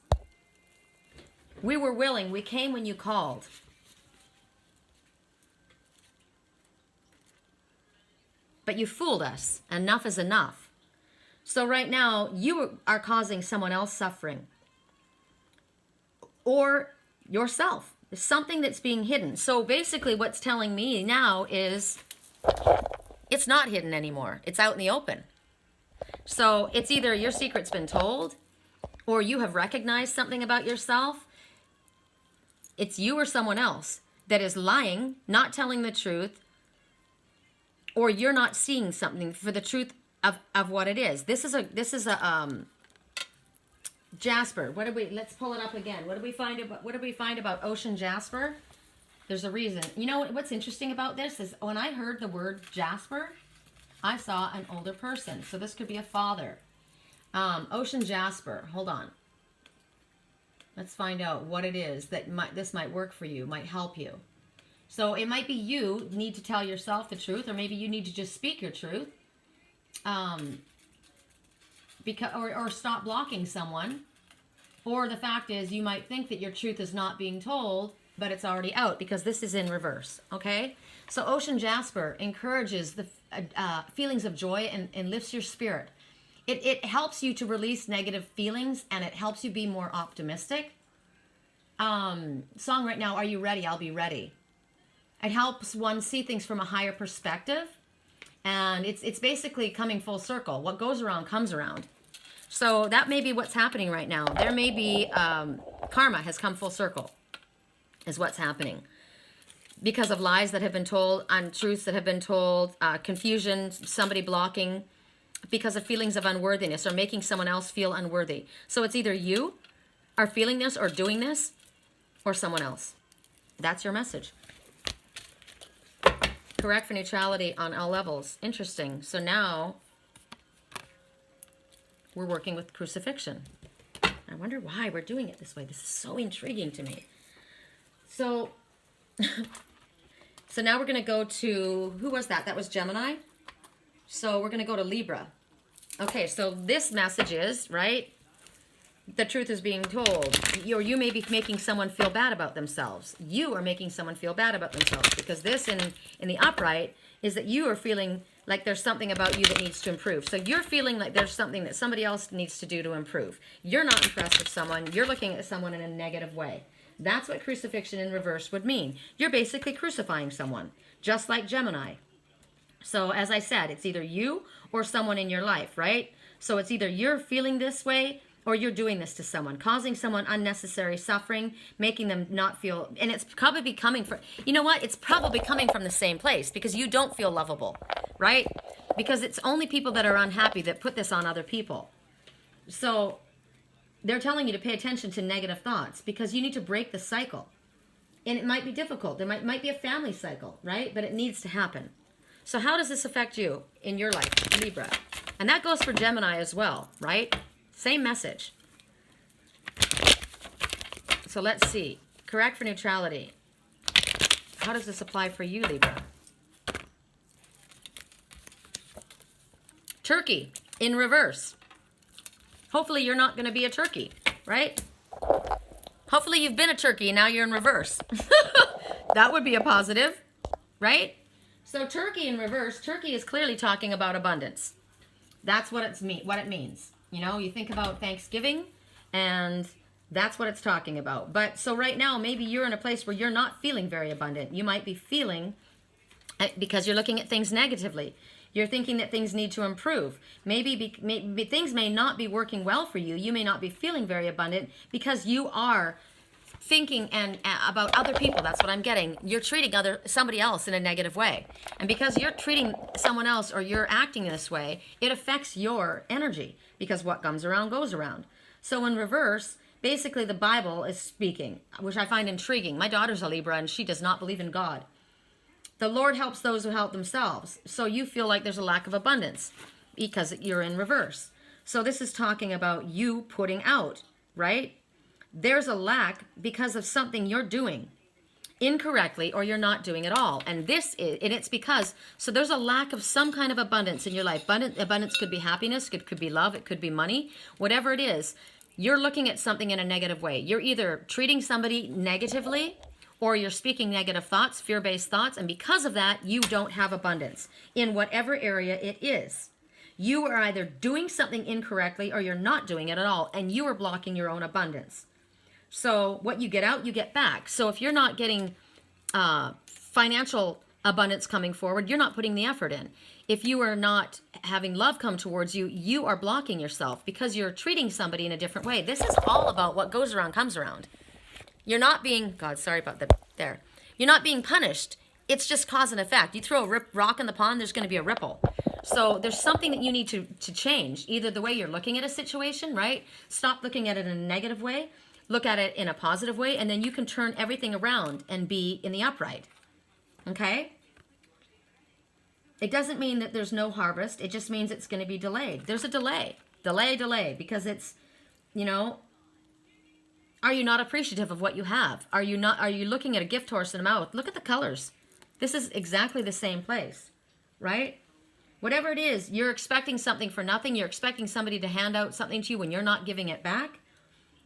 We were willing. We came when you called. but you fooled us. Enough is enough. So right now, you are causing someone else suffering. Or yourself. It's something that's being hidden. So basically what's telling me now is it's not hidden anymore. It's out in the open. So it's either your secret's been told, or you have recognized something about yourself. It's you or someone else that is lying, not telling the truth, or you're not seeing something for the truth of what it is. This is a Jasper. Let's pull it up again. What did we find about ocean jasper? There's a reason. You know what's interesting about this is when I heard the word Jasper, I saw an older person. So this could be a father. Ocean jasper. Hold on. Let's find out what it is that this might work for you, might help you. So it might be you need to tell yourself the truth, or maybe you need to just speak your truth. Or stop blocking someone. Or the fact is you might think that your truth is not being told, but it's already out because this is in reverse, okay? So ocean jasper encourages the feelings of joy and lifts your spirit. It helps you to release negative feelings, and it helps you be more optimistic. Song right now, Are You Ready? I'll Be Ready. It helps one see things from a higher perspective, and it's basically coming full circle. What goes around comes around. So that may be what's happening right now. There may be karma has come full circle is what's happening. Because of lies that have been told, untruths that have been told, confusion, somebody blocking, because of feelings of unworthiness or making someone else feel unworthy. So it's either you are feeling this or doing this, or someone else. That's your message. Correct for neutrality on all levels. Interesting. So now we're working with crucifixion. I wonder why we're doing it this way. This is so intriguing to me. So, so now we're going to go to, who was that? That was Gemini. So we're going to go to Libra. Okay, so this message is, right, the truth is being told. Or you may be making someone feel bad about themselves. You are making someone feel bad about themselves, because this in the upright is that you are feeling like there's something about you that needs to improve. So you're feeling like there's something that somebody else needs to do to improve. You're not impressed with someone. You're looking at someone in a negative way. That's what crucifixion in reverse would mean. You're basically crucifying someone, just like Gemini. So as I said, it's either you or someone in your life, right? So it's either you're feeling this way or you're doing this to someone, causing someone unnecessary suffering, making them not feel, and it's probably coming from, you know what? It's probably coming from the same place, because you don't feel lovable, right? Because it's only people that are unhappy that put this on other people. So they're telling you to pay attention to negative thoughts, because you need to break the cycle. And it might be difficult. There might be a family cycle, right? But it needs to happen. So how does this affect you in your life, Libra? And that goes for Gemini as well, right? Same message. So let's see. Correct for neutrality. How does this apply for you, Libra? Turkey in reverse. Hopefully you're not going to be a turkey, right? Hopefully you've been a turkey and now you're in reverse. That would be a positive, right? So turkey in reverse, turkey is clearly talking about abundance. That's what it means. You know, you think about Thanksgiving, and that's what it's talking about. But so right now, maybe you're in a place where you're not feeling very abundant. You might be feeling, because you're looking at things negatively. You're thinking that things need to improve. Maybe things may not be working well for you. You may not be feeling very abundant because you are thinking about other people. That's what I'm getting. You're treating somebody else in a negative way. And because you're treating someone else, or you're acting this way, it affects your energy, because what comes around goes around. So in reverse, basically the Bible is speaking, which I find intriguing. My daughter's a Libra and she does not believe in God. The Lord helps those who help themselves. So you feel like there's a lack of abundance because you're in reverse. So this is talking about you putting out, right? There's a lack because of something you're doing incorrectly, or you're not doing at all. And it's because, so there's a lack of some kind of abundance in your life. Abundance could be happiness, it could be love, it could be money, whatever it is. You're looking at something in a negative way. You're either treating somebody negatively, or you're speaking negative thoughts, fear-based thoughts, and because of that, you don't have abundance in whatever area it is. You are either doing something incorrectly or you're not doing it at all, and you are blocking your own abundance. So what you get out, you get back. So if you're not getting financial abundance coming forward, you're not putting the effort in. If you are not having love come towards you, you are blocking yourself because you're treating somebody in a different way. This is all about what goes around comes around. You're not being, God, sorry about there. You're not being punished. It's just cause and effect. You throw a rock in the pond, there's going to be a ripple. So there's something that you need to change. Either the way you're looking at a situation, right? Stop looking at it in a negative way. Look at it in a positive way, and then you can turn everything around and be in the upright. Okay? It doesn't mean that there's no harvest. It just means it's going to be delayed. There's a delay. Delay, because it's, you know, are you not appreciative of what you have? Are you looking at a gift horse in a mouth? Look at the colors. This is exactly the same place, right? Whatever it is, you're expecting something for nothing. You're expecting somebody to hand out something to you when you're not giving it back.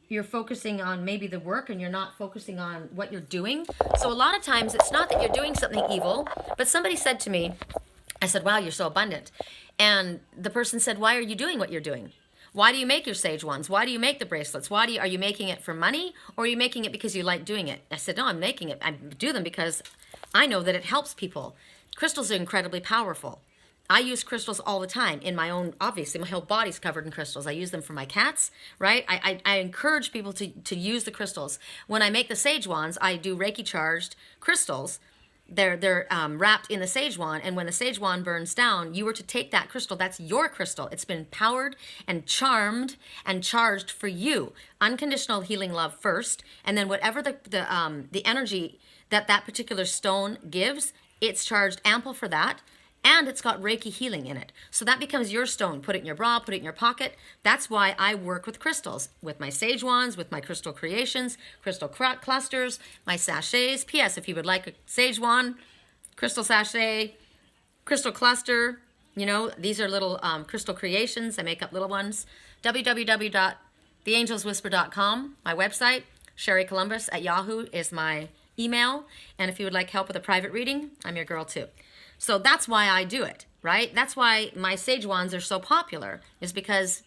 You're focusing on maybe the work and you're not focusing on what you're doing. So a lot of times it's not that you're doing something evil, but somebody said to me, I said, wow, you're so abundant. And the person said, why are you doing what you're doing? Why do you make your sage wands? Why do you make the bracelets? Are you making it for money, or are you making it because you like doing it? I said, no, I'm making it. I do them because I know that it helps people. Crystals are incredibly powerful. I use crystals all the time in my own, obviously, my whole body's covered in crystals. I use them for my cats, right? I encourage people to use the crystals. When I make the sage wands, I do Reiki charged crystals. They're wrapped in the sage wand, and when the sage wand burns down, you were to take that crystal. That's your crystal. It's been powered and charmed and charged for you. Unconditional healing love first, and then whatever the energy that particular stone gives, it's charged ample for that. And it's got Reiki healing in it. So that becomes your stone. Put it in your bra, put it in your pocket. That's why I work with crystals, with my sage wands, with my crystal creations, crystal clusters, my sachets. P.S. If you would like a sage wand, crystal sachet, crystal cluster, you know, these are little crystal creations. I make up little ones. www.theangelswhisper.com, my website. Sherry Columbus at Yahoo is my email. And if you would like help with a private reading, I'm your girl too. So that's why I do it, right? That's why my sage wands are so popular, is because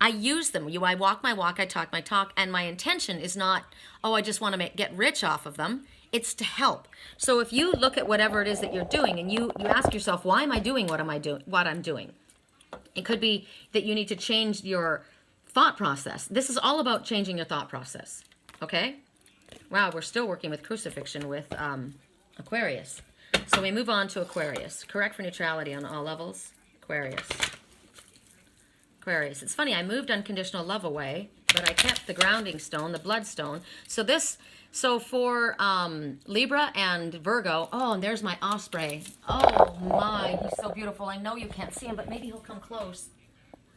I use them. I walk my walk, I talk my talk, and my intention is not, oh, I just want to get rich off of them. It's to help. So if you look at whatever it is that you're doing and you ask yourself, why am I doing what I'm doing? It could be that you need to change your thought process. This is all about changing your thought process, okay? Wow, we're still working with Crucifixion with Aquarius. So we move on to Aquarius. Correct for neutrality on all levels. Aquarius. Aquarius. It's funny, I moved unconditional love away, but I kept the grounding stone, the bloodstone. So for Libra and Virgo, oh, and there's my Osprey. Oh my, he's so beautiful. I know you can't see him, but maybe he'll come close.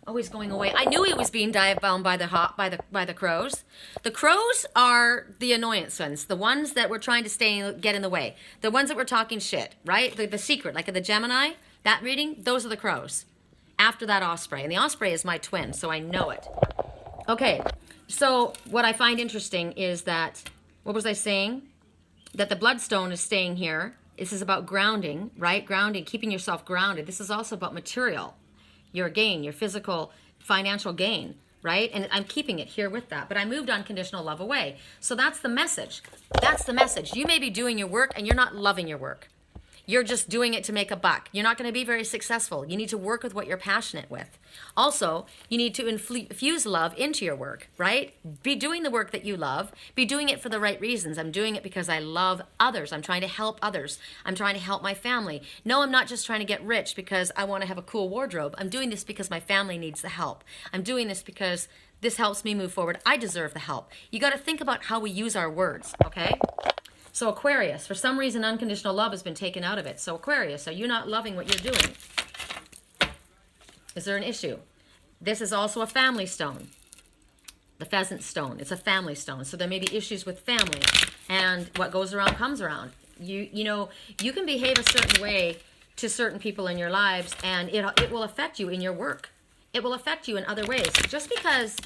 Oh, he's going away. I knew he was being dive-bound by the crows. The crows are the annoyance ones, the ones that were trying to get in the way, the ones that were talking shit, right? The secret, like the Gemini, that reading, those are the crows. After that Osprey, and the Osprey is my twin, so I know it. Okay, so what I find interesting is that, what was I saying? That the bloodstone is staying here. This is about grounding, right? Grounding, keeping yourself grounded. This is also about material. Your gain, your physical, financial gain, right? And I'm keeping it here with that. But I moved unconditional love away. So that's the message. That's the message. You may be doing your work and you're not loving your work. You're just doing it to make a buck. You're not going to be very successful. You need to work with what you're passionate with. Also, you need to infuse love into your work, right? Be doing the work that you love. Be doing it for the right reasons. I'm doing it because I love others. I'm trying to help others. I'm trying to help my family. No, I'm not just trying to get rich because I want to have a cool wardrobe. I'm doing this because my family needs the help. I'm doing this because this helps me move forward. I deserve the help. You got to think about how we use our words, okay? So Aquarius, for some reason, unconditional love has been taken out of it. So Aquarius, are you not loving what you're doing? Is there an issue? This is also a family stone. The Pheasant stone. It's a family stone. So there may be issues with family. And what goes around comes around. You know, you can behave a certain way to certain people in your lives, and it will affect you in your work. It will affect you in other ways. Just because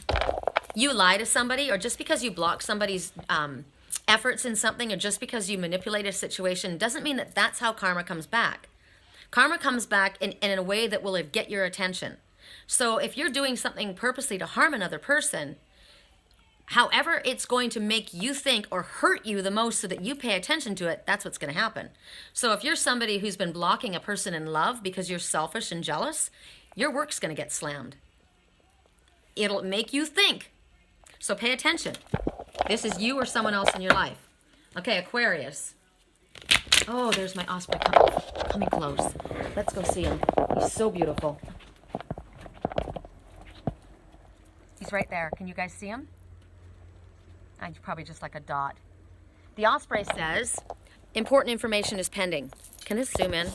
you lie to somebody, or just because you block somebody's efforts in something, or just because you manipulate a situation, doesn't mean that that's how karma comes back. Karma comes back in a way that will get your attention. So if you're doing something purposely to harm another person, however it's going to make you think or hurt you the most so that you pay attention to it, that's what's going to happen. So if you're somebody who's been blocking a person in love because you're selfish and jealous, your work's going to get slammed. It'll make you think. So pay attention. This is you or someone else in your life. Okay, Aquarius. Oh, there's my Osprey coming close. Let's go see him. He's so beautiful. He's right there. Can you guys see him? He's probably just like a dot. The Osprey says, important information is pending. Can this zoom in?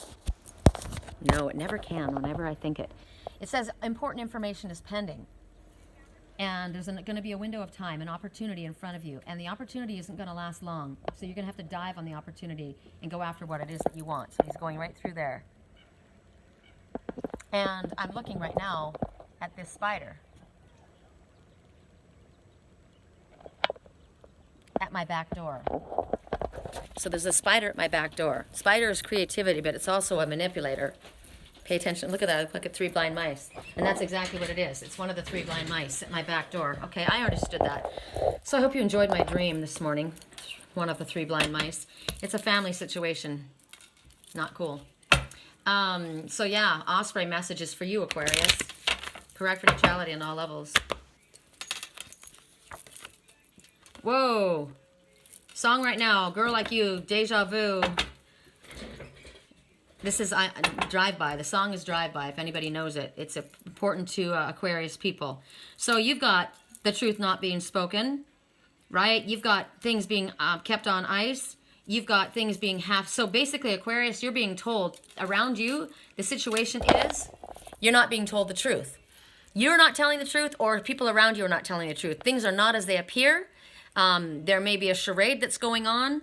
No, it never can whenever I think it. It says, important information is pending. And there's going to be a window of time, an opportunity in front of you. And the opportunity isn't going to last long. So you're going to have to dive on the opportunity and go after what it is that you want. So he's going right through there. And I'm looking right now at this spider at my back door. So there's a spider at my back door. Spider is creativity, but it's also a manipulator. Pay attention. Look at that. Look at 3 blind mice. And that's exactly what it is. It's one of the 3 blind mice at my back door. Okay, I understood that. So I hope you enjoyed my dream this morning. One of the 3 blind mice. It's a family situation. Not cool. So yeah, Osprey messages for you, Aquarius. Correct for neutrality on all levels. Whoa. Song right now. Girl Like You. Deja Vu. This is Drive-By. The song is Drive-By, if anybody knows it. It's important to Aquarius people. So you've got the truth not being spoken, right? You've got things being kept on ice. You've got things being half... So basically, Aquarius, you're being told around you, the situation is, you're not being told the truth. You're not telling the truth, or people around you are not telling the truth. Things are not as they appear. There may be a charade that's going on.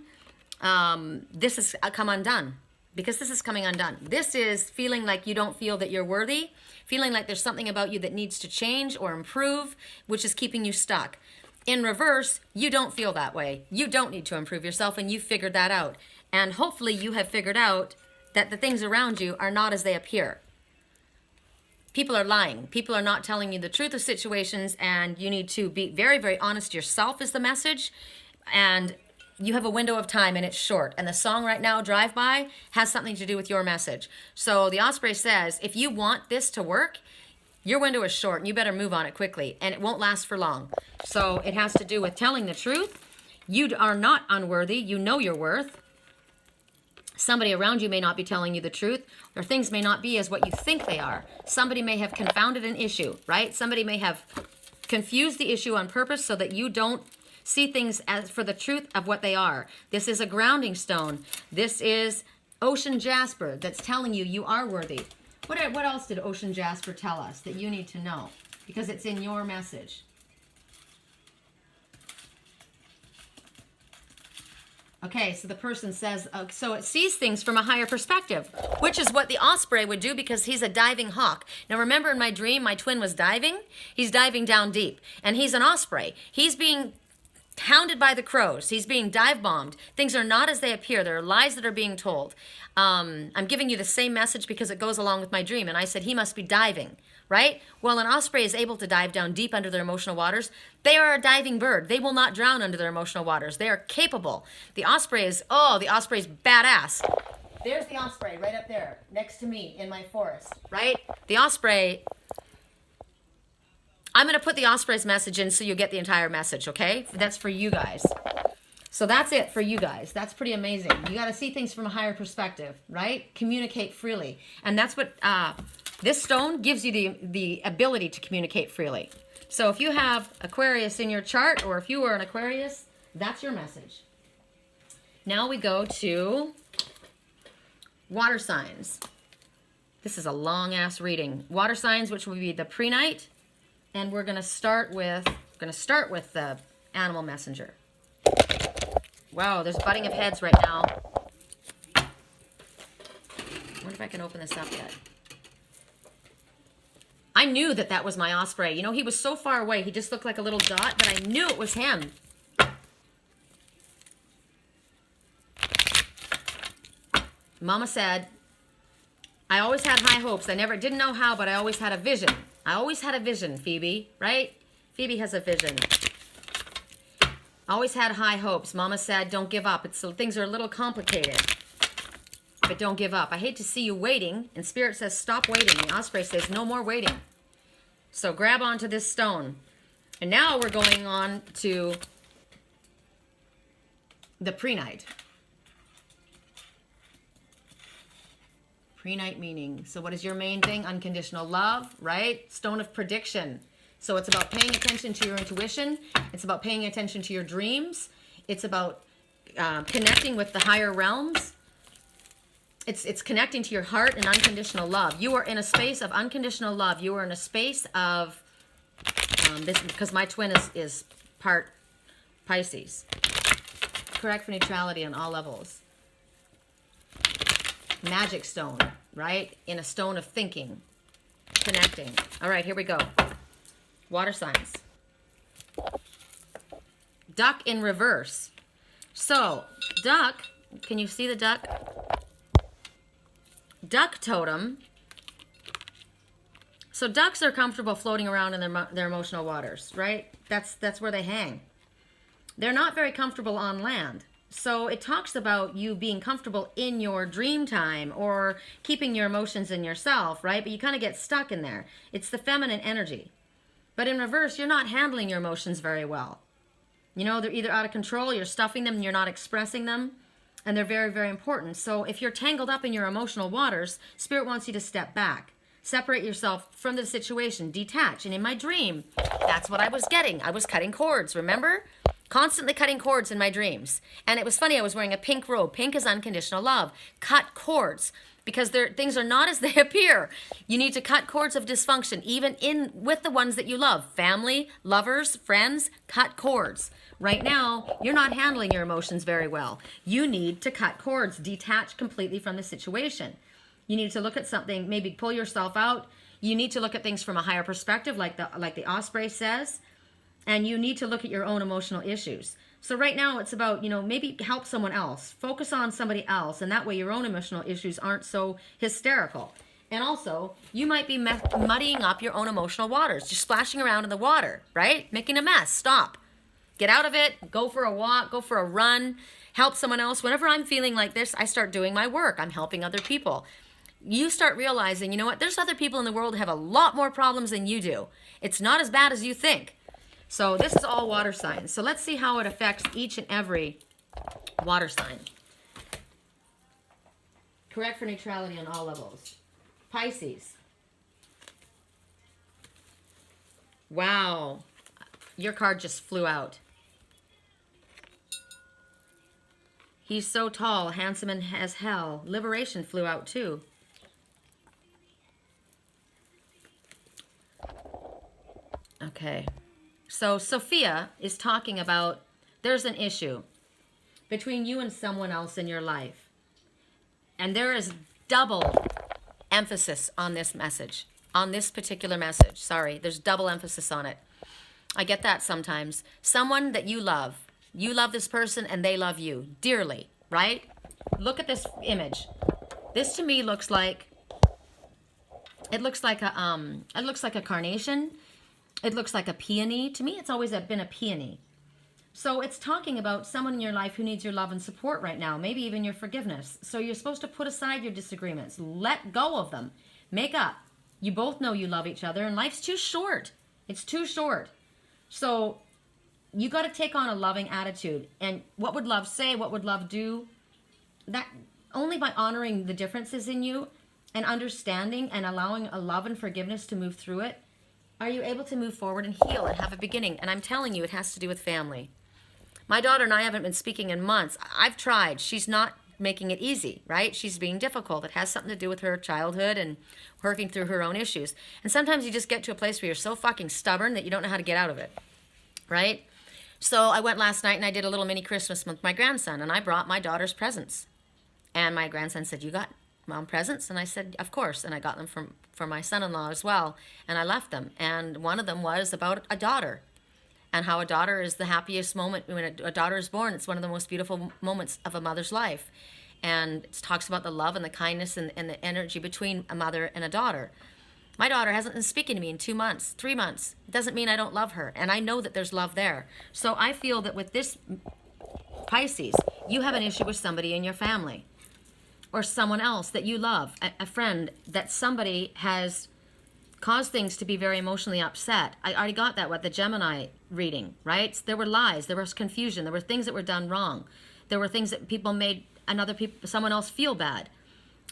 This has come undone. Because this is coming undone. This is feeling like you don't feel that you're worthy, feeling like there's something about you that needs to change or improve, which is keeping you stuck. In reverse, you don't feel that way. You don't need to improve yourself, and you've figured that out. And hopefully you have figured out that the things around you are not as they appear. People are lying. People are not telling you the truth of situations, and you need to be very, very honest yourself is the message. And you have a window of time, and it's short. And the song right now, Drive By, has something to do with your message. So the Osprey says, if you want this to work, your window is short, and you better move on it quickly, and it won't last for long. So it has to do with telling the truth. You are not unworthy. You know your worth. Somebody around you may not be telling you the truth, or things may not be as what you think they are. Somebody may have confounded an issue, right? Somebody may have confused the issue on purpose so that you don't see things as for the truth of what they are. This is a grounding stone. This is ocean jasper that's telling you you are worthy. What else did ocean jasper tell us that you need to know? Because it's in your message. Okay, so the person says, so it sees things from a higher perspective, which is what the Osprey would do because he's a diving hawk. Now remember in my dream, my twin was diving. He's diving down deep, and he's an Osprey. He's being hounded by the crows. He's being dive bombed. Things are not as they appear. There are lies that are being told. I'm giving you the same message because it goes along with my dream. And I said he must be diving, right? Well, an Osprey is able to dive down deep under their emotional waters. They are a diving bird. They will not drown under their emotional waters. They are capable. The Osprey is, the Osprey's badass. There's the Osprey right up there next to me in my forest, right? The Osprey... I'm going to put the Osprey's message in so you get the entire message, okay? That's for you guys. So that's it for you guys. That's pretty amazing. You got to see things from a higher perspective, right? Communicate freely. And that's what this stone gives you, the ability to communicate freely. So if you have Aquarius in your chart, or if you are an Aquarius, that's your message. Now we go to water signs. This is a long-ass reading. Water signs, which will be the Prehnite. And we're going to start with the animal messenger. Wow, there's butting of heads right now. I wonder if I can open this up yet. I knew that was my Osprey. You know, he was so far away. He just looked like a little dot, but I knew it was him. Mama said, I always had high hopes. I never didn't know how, but I always had a vision. I always had a vision, Phoebe, right? Phoebe has a vision. Always had high hopes. Mama said, don't give up. Things are a little complicated, but don't give up. I hate to see you waiting. And Spirit says, stop waiting. The Osprey says, no more waiting. So grab onto this stone. And now we're going on to the Prehnite. Prehnite meaning. So what is your main thing? Unconditional love, right? Stone of prediction. So it's about paying attention to your intuition. It's about paying attention to your dreams. It's about connecting with the higher realms. It's connecting to your heart and unconditional love. You are in a space of unconditional love. You are in a space of this, because my twin is part Pisces. Correct for neutrality on all levels. Magic stone, right? In a stone of thinking, connecting. All right, here we go. Water signs. Duck in reverse. So, duck, can you see the duck? Duck totem. So ducks are comfortable floating around in their emotional waters, right? That's where they hang. They're not very comfortable on land. So it talks about you being comfortable in your dream time or keeping your emotions in yourself, right? But you kind of get stuck in there. It's the feminine energy. But in reverse, you're not handling your emotions very well. You know, they're either out of control, you're stuffing them, and you're not expressing them, and they're very, very important. So if you're tangled up in your emotional waters, Spirit wants you to step back. Separate yourself from the situation, detach. And in my dream, that's what I was getting. I was cutting cords, remember? Constantly cutting cords in my dreams. And it was funny, I was wearing a pink robe. Pink is unconditional love. Cut cords, because things are not as they appear. You need to cut cords of dysfunction, even with the ones that you love. Family, lovers, friends, cut cords. Right now, you're not handling your emotions very well. You need to cut cords, detach completely from the situation. You need to look at something, maybe pull yourself out. You need to look at things from a higher perspective, like the Osprey says. And you need to look at your own emotional issues. So right now it's about, maybe help someone else. Focus on somebody else. And that way your own emotional issues aren't so hysterical. And also, you might be muddying up your own emotional waters. Just splashing around in the water, right? Making a mess. Stop. Get out of it. Go for a walk. Go for a run. Help someone else. Whenever I'm feeling like this, I start doing my work. I'm helping other people. You start realizing, you know what? There's other people in the world who have a lot more problems than you do. It's not as bad as you think. So this is all water signs. So let's see how it affects each and every water sign. Correct for neutrality on all levels. Pisces. Wow. Your card just flew out. He's so tall, handsome as hell. Liberation flew out too. Okay. So Sofia is talking about there's an issue between you and someone else in your life. And there is double emphasis on this message, on this particular message. Sorry, there's double emphasis on it. I get that sometimes. Someone that you love this person and they love you dearly, right? Look at this image. This to me looks like, it looks like a carnation. It looks like a peony. To me, it's always been a peony. So it's talking about someone in your life who needs your love and support right now, maybe even your forgiveness. So you're supposed to put aside your disagreements. Let go of them. Make up. You both know you love each other, and life's too short. It's too short. So you got to take on a loving attitude. And what would love say? What would love do? That only by honoring the differences in you and understanding and allowing a love and forgiveness to move through it, are you able to move forward and heal and have a beginning? And I'm telling you, it has to do with family. My daughter and I haven't been speaking in months. I've tried. She's not making it easy, right? She's being difficult. It has something to do with her childhood and working through her own issues. And sometimes you just get to a place where you're so fucking stubborn that you don't know how to get out of it, right? So I went last night and I did a little mini Christmas with my grandson, and I brought my daughter's presents. And my grandson said, "You got Mom presents?" And I said, "Of course." And I got them from my son-in-law as well. And I left them. And one of them was about a daughter, and how a daughter is the happiest moment when a daughter is born. It's one of the most beautiful moments of a mother's life. And it talks about the love and the kindness and the energy between a mother and a daughter. My daughter hasn't been speaking to me in 2 months, 3 months. It doesn't mean I don't love her. And I know that there's love there. So I feel that with this Pisces, you have an issue with somebody in your family or someone else that you love, a friend, that somebody has caused things to be very emotionally upset. I already got that with the Gemini reading, right? There were lies, there was confusion, there were things that were done wrong. There were things that people made someone else feel bad,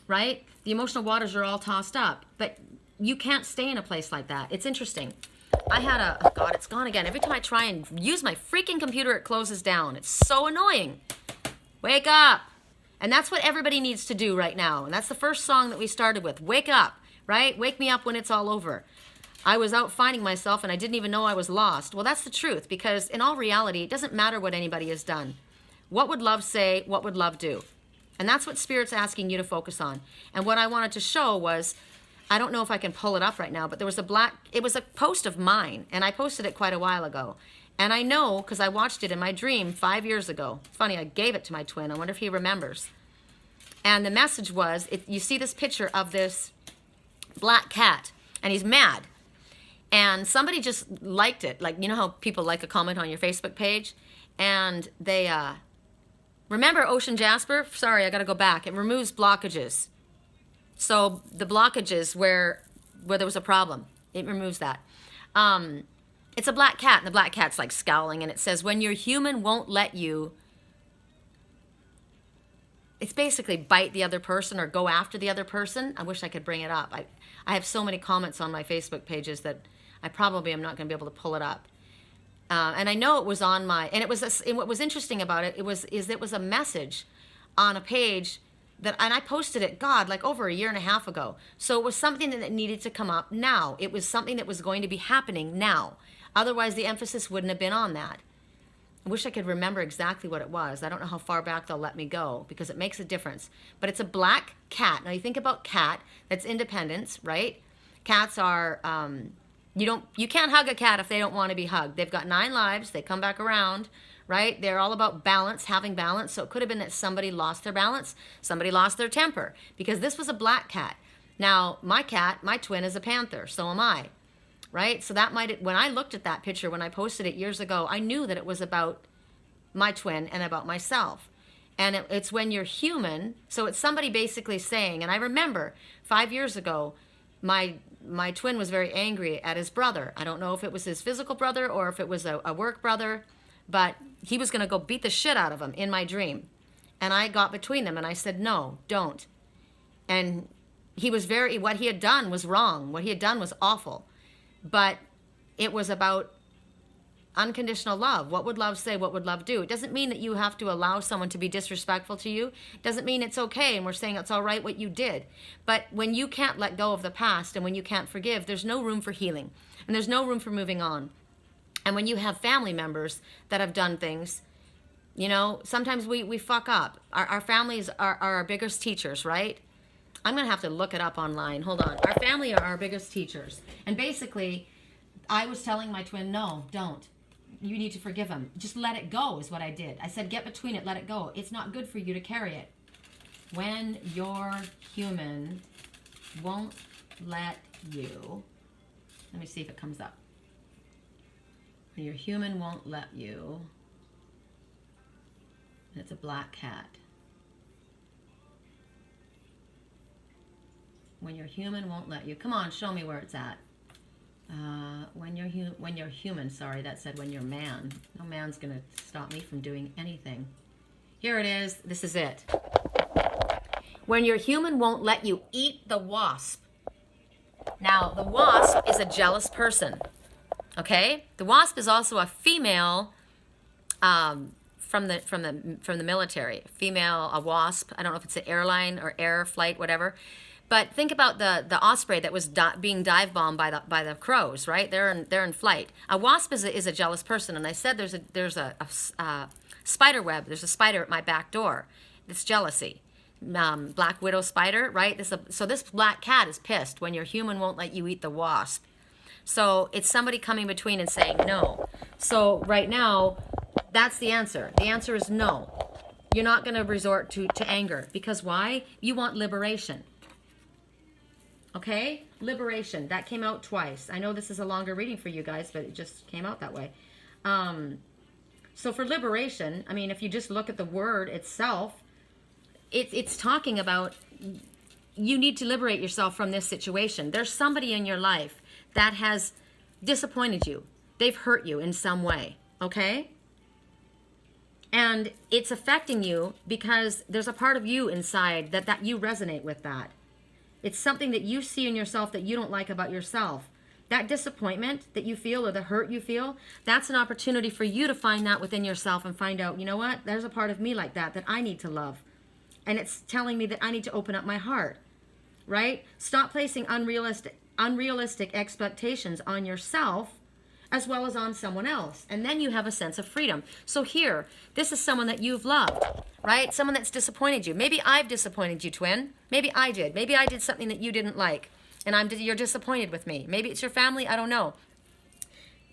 right? The emotional waters are all tossed up, but you can't stay in a place like that. It's interesting. I had oh God, it's gone again. Every time I try and use my freaking computer, it closes down. It's so annoying. Wake up. And that's what everybody needs to do right now. And that's the first song that we started with. Wake up, right? Wake me up when it's all over. I was out finding myself and I didn't even know I was lost. Well, that's the truth, because in all reality, it doesn't matter what anybody has done. What would love say? What would love do? And that's what Spirit's asking you to focus on. And what I wanted to show was, I don't know if I can pull it up right now, but there was it was a post of mine, and I posted it quite a while ago. And I know, because I watched it in my dream 5 years ago. It's funny, I gave it to my twin. I wonder if he remembers. And the message was, you see this picture of this black cat, and he's mad. And somebody just liked it. Like, you know how people like a comment on your Facebook page? And they, remember Ocean Jasper? Sorry, I got to go back. It removes blockages. So the blockages where there was a problem, it removes that. It's a black cat, and the black cat's like scowling, and it says, when your human won't let you, it's basically bite the other person or go after the other person. I wish I could bring it up. I have so many comments on my Facebook pages that I probably am not going to be able to pull it up. And I know it was on my, and what was interesting about it, it was a message on a page that, and I posted it, God, like over a year and a half ago. So it was something that needed to come up now. It was something that was going to be happening now. Otherwise, the emphasis wouldn't have been on that. I wish I could remember exactly what it was. I don't know how far back they'll let me go, because it makes a difference. But it's a black cat. Now you think about cat, that's independence, right? Cats are, you can't hug a cat if they don't want to be hugged. They've got 9 lives. They come back around, right? They're all about balance, having balance. So it could have been that somebody lost their balance. Somebody lost their temper, because this was a black cat. Now, my cat, my twin, is a panther. So am I, right? So that might, when I looked at that picture, when I posted it years ago, I knew that it was about my twin and about myself. And it's when you're human. So it's somebody basically saying, and I remember 5 years ago, my twin was very angry at his brother. I don't know if it was his physical brother or if it was a work brother, but he was going to go beat the shit out of him in my dream. And I got between them and I said, no, don't. And he was what he had done was wrong. What he had done was awful. But it was about unconditional love. What would love say? What would love do? It doesn't mean that you have to allow someone to be disrespectful to you. It doesn't mean it's okay and we're saying it's all right what you did. But when you can't let go of the past and when you can't forgive, there's no room for healing and there's no room for moving on. And when you have family members that have done things, you know, sometimes we fuck up. Our families are our biggest teachers, right? I'm going to have to look it up online. Hold on. Our family are our biggest teachers. And basically, I was telling my twin, no, don't. You need to forgive him. Just let it go is what I did. I said, get between it, let it go. It's not good for you to carry it. When your human won't let you, let me see if it comes up. When your human won't let you, and it's a black cat. When your human won't let you. Come on, show me where it's at. When you're human, sorry, that said when you're man. No man's going to stop me from doing anything. Here it is. This is it. When your human won't let you eat the wasp. Now, the wasp is a jealous person. Okay? The wasp is also a female from the military. A wasp. I don't know if it's an airline or air flight, whatever. But think about the osprey that was being dive bombed by the crows, right? They're in flight. A wasp is a jealous person, and I said there's a spider web. There's a spider at my back door. It's jealousy. Black widow spider, right? So this black cat is pissed when your human won't let you eat the wasp. So it's somebody coming between and saying no. So right now, that's the answer. The answer is no. You're not going to resort to anger. Because why? You want liberation. Okay? Liberation. That came out twice. I know this is a longer reading for you guys, but it just came out that way. So for liberation, I mean, if you just look at the word itself, it's talking about you need to liberate yourself from this situation. There's somebody in your life that has disappointed you. They've hurt you in some way, okay? And it's affecting you because there's a part of you inside that you resonate with that. It's something that you see in yourself that you don't like about yourself. That disappointment that you feel or the hurt you feel, that's an opportunity for you to find that within yourself and find out, you know what? There's a part of me like that I need to love. And it's telling me that I need to open up my heart, right? Stop placing unrealistic expectations on yourself as well as on someone else. And then you have a sense of freedom. So here, this is someone that you've loved, right? Someone that's disappointed you. Maybe I've disappointed you, twin. Maybe I did. Maybe I did something that you didn't like. And you're disappointed with me. Maybe it's your family. I don't know.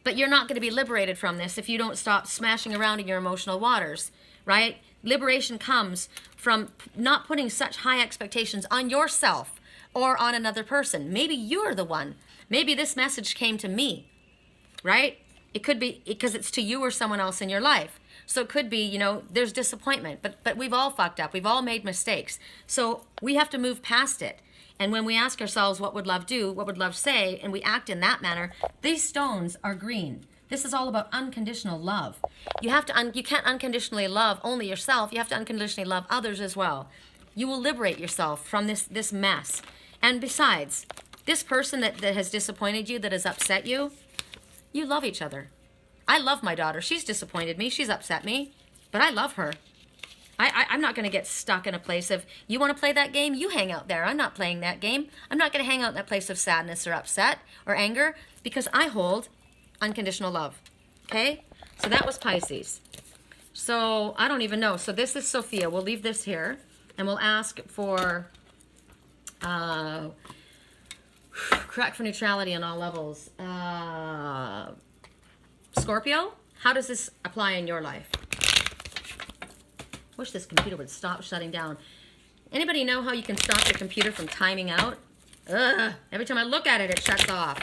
But you're not going to be liberated from this if you don't stop smashing around in your emotional waters, right? Liberation comes from not putting such high expectations on yourself or on another person. Maybe you're the one. Maybe this message came to me, right? It could be because it's to you or someone else in your life. So it could be, you know, there's disappointment, but we've all fucked up. We've all made mistakes. So we have to move past it. And when we ask ourselves, what would love do? What would love say? And we act in that manner, these stones are green. This is all about unconditional love. You can't unconditionally love only yourself. You have to unconditionally love others as well. You will liberate yourself from this mess. And besides, this person that has disappointed you, that has upset you, you love each other. I love my daughter. She's disappointed me. She's upset me. But I love her. I'm not going to get stuck in a place of, you want to play that game? You hang out there. I'm not playing that game. I'm not going to hang out in that place of sadness or upset or anger because I hold unconditional love. Okay? So that was Pisces. So I don't even know. So this is Sofia. We'll leave this here and we'll ask for correct for neutrality on all levels. Scorpio, how does this apply in your life? Wish this computer would stop shutting down. Anybody know how you can stop your computer from timing out? Ugh, every time I look at it, it shuts off.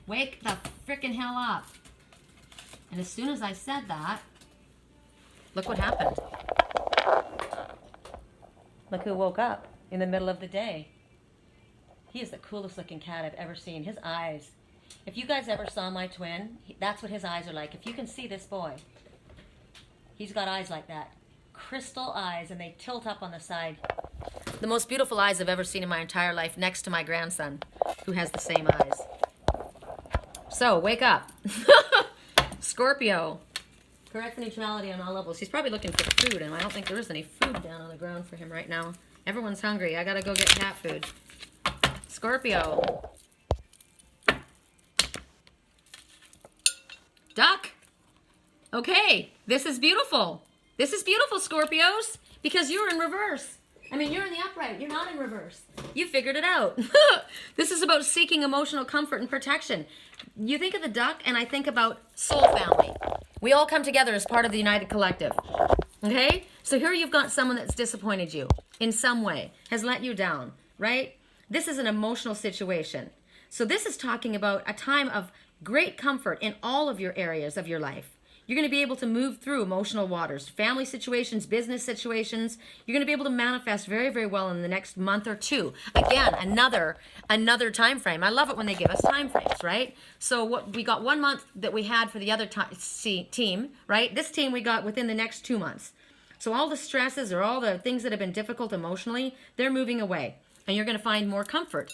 Wake the frickin' hell up. And as soon as I said that, look what happened. Look who woke up in the middle of the day. He is the coolest looking cat I've ever seen. His eyes. If you guys ever saw my twin, that's what his eyes are like. If you can see this boy, he's got eyes like that. Crystal eyes, and they tilt up on the side. The most beautiful eyes I've ever seen in my entire life, next to my grandson, who has the same eyes. So, wake up. Scorpio. Correct for neutrality on all levels. He's probably looking for food, and I don't think there is any food down on the ground for him right now. Everyone's hungry. I gotta go get cat food. Scorpio. Duck. Okay, this is beautiful. This is beautiful, Scorpios, because you're in reverse. I mean, you're in the upright. You're not in reverse. You figured it out. This is about seeking emotional comfort and protection. You think of the duck, and I think about soul family. We all come together as part of the United Collective. Okay? So here you've got someone that's disappointed you in some way, has let you down, right? This is an emotional situation. So this is talking about a time of great comfort in all of your areas of your life. You're going to be able to move through emotional waters, family situations, business situations. You're going to be able to manifest very, very well in the next month or two. Again, another time frame. I love it when they give us time frames, right? So what we got 1 month that we had for the other team, right? This team we got within the next 2 months. So all the stresses or all the things that have been difficult emotionally, they're moving away. And you're going to find more comfort.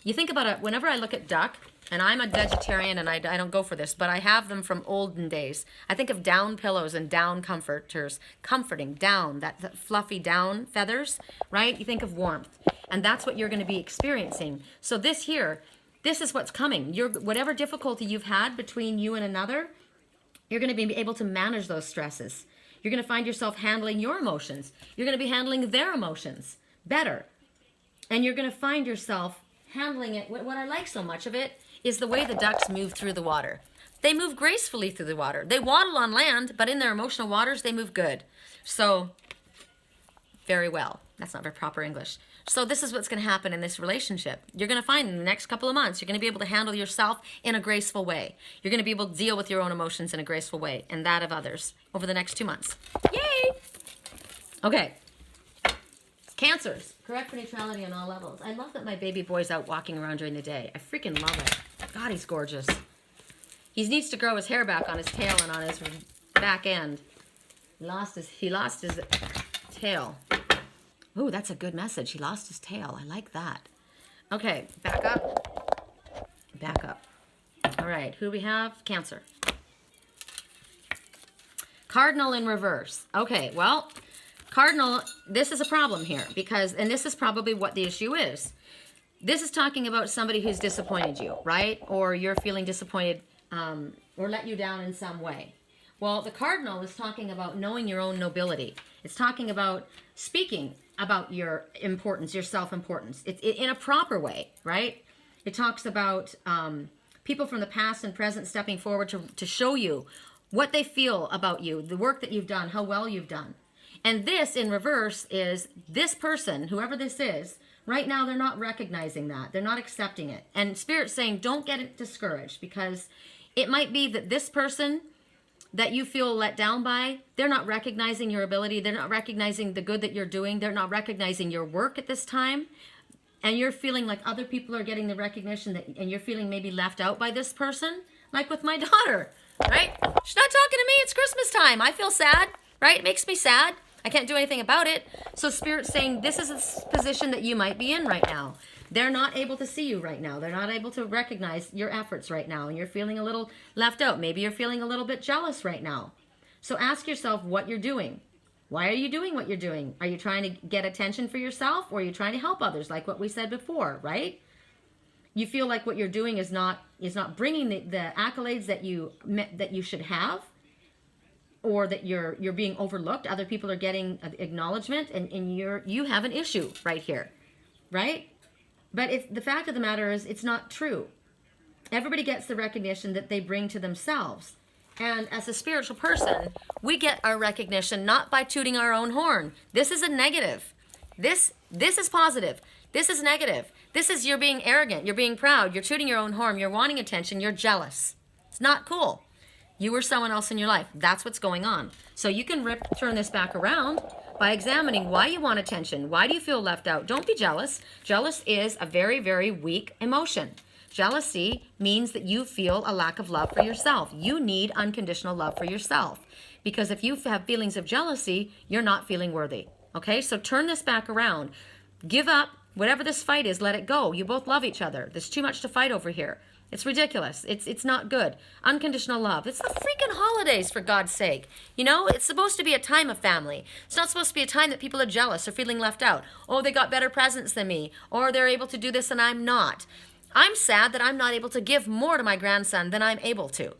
You think about it, whenever I look at duck, and I'm a vegetarian and I don't go for this, but I have them from olden days. I think of down pillows and down comforters, comforting down, that fluffy down feathers, right? You think of warmth. And that's what you're going to be experiencing. So this is what's coming. Whatever difficulty you've had between you and another, you're going to be able to manage those stresses. You're going to find yourself handling your emotions. You're going to be handling their emotions better. And you're going to find yourself handling it. What I like so much of it is the way the ducks move through the water. they move gracefully through the water. They waddle on land, but in their emotional waters, they move good. So, very well. That's not very proper English. So this is what's going to happen in this relationship. You're going to find in the next couple of months, you're going to be able to handle yourself in a graceful way. You're going to be able to deal with your own emotions in a graceful way and that of others over the next 2 months. Yay! Okay. Cancers. Correct for neutrality on all levels. I love that my baby boy's out walking around during the day. I freaking love it. God, he's gorgeous. He needs to grow his hair back on his tail and on his back end. He lost his tail. Ooh, that's a good message. He lost his tail. I like that. Okay, back up. Back up. All right, who do we have? Cancer. Cardinal in reverse. Okay, well, Cardinal, this is a problem here because, and this is probably what the issue is. This is talking about somebody who's disappointed you, right? Or you're feeling disappointed or let you down in some way. Well, the Cardinal is talking about knowing your own nobility. It's talking about speaking about your importance, your self-importance. It's in a proper way, right? It talks about people from the past and present stepping forward to show you what they feel about you, the work that you've done, how well you've done. And this in reverse is this person, whoever this is, right now they're not recognizing that. They're not accepting it. And Spirit's saying don't get discouraged because it might be that this person that you feel let down by, they're not recognizing your ability. They're not recognizing the good that you're doing. They're not recognizing your work at this time. And you're feeling like other people are getting the recognition that, and you're feeling maybe left out by this person, like with my daughter, right? She's not talking to me. It's Christmas time. I feel sad, right? It makes me sad. I can't do anything about it. So Spirit's saying this is a position that you might be in right now. They're not able to see you right now. They're not able to recognize your efforts right now. And you're feeling a little left out. Maybe you're feeling a little bit jealous right now. So ask yourself what you're doing. Why are you doing what you're doing? Are you trying to get attention for yourself or are you trying to help others like what we said before, right? You feel like what you're doing is not bringing the accolades that you should have or that you're being overlooked. Other people are getting acknowledgement and you have an issue right here, right? But the fact of the matter is, it's not true. Everybody gets the recognition that they bring to themselves. And as a spiritual person, we get our recognition not by tooting our own horn. This is a negative. This is positive. This is negative. This is you're being arrogant. You're being proud. You're tooting your own horn. You're wanting attention. You're jealous. It's not cool. You or someone else in your life. That's what's going on. So you can turn this back around by examining why you want attention. Why do you feel left out? Don't be jealous. Jealous is a very, very weak emotion. Jealousy means that you feel a lack of love for yourself. You need unconditional love for yourself. Because if you have feelings of jealousy, you're not feeling worthy. Okay, so turn this back around. Give up. Whatever this fight is, let it go. You both love each other. There's too much to fight over here. It's ridiculous. It's not good. Unconditional love. It's the freaking holidays, for God's sake. You know, it's supposed to be a time of family. It's not supposed to be a time that people are jealous or feeling left out. Oh, they got better presents than me. Or they're able to do this and I'm not. I'm sad that I'm not able to give more to my grandson than I'm able to.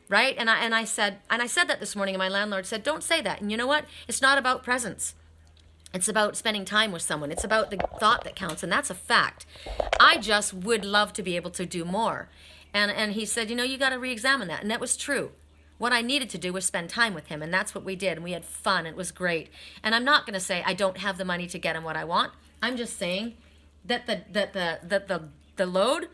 Right? And I said that this morning and my landlord said, don't say that. And you know what? It's not about presents. It's about spending time with someone. It's about the thought that counts, and that's a fact. I just would love to be able to do more. And he said, you know, you got to re-examine that. And that was true. What I needed to do was spend time with him, and that's what we did. And we had fun. It was great. And I'm not going to say I don't have the money to get him what I want. I'm just saying that the load,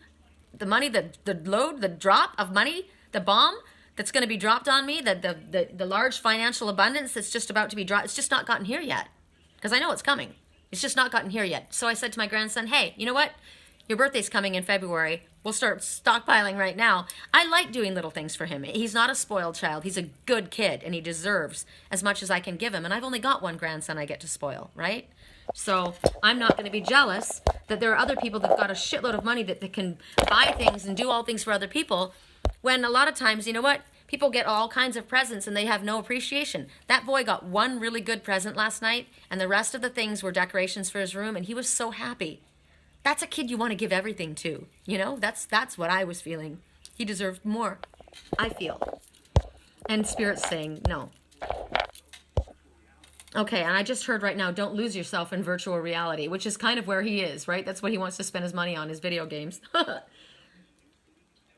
the money, the drop of money, the bomb that's going to be dropped on me, the large financial abundance that's just about to be dropped, it's just not gotten here yet. Because I know it's coming. It's just not gotten here yet. So I said to my grandson, hey, you know what? Your birthday's coming in February. We'll start stockpiling right now. I like doing little things for him. He's not a spoiled child. He's a good kid, and he deserves as much as I can give him. And I've only got one grandson I get to spoil, right? So I'm not going to be jealous that there are other people that've got a shitload of money that can buy things and do all things for other people, when a lot of times, you know what? People get all kinds of presents and they have no appreciation. That boy got one really good present last night and the rest of the things were decorations for his room and he was so happy. That's a kid you want to give everything to. You know, that's what I was feeling. He deserved more, I feel. And Spirit's saying no. Okay, and I just heard right now, don't lose yourself in virtual reality, which is kind of where he is, right? That's what he wants to spend his money on, his video games.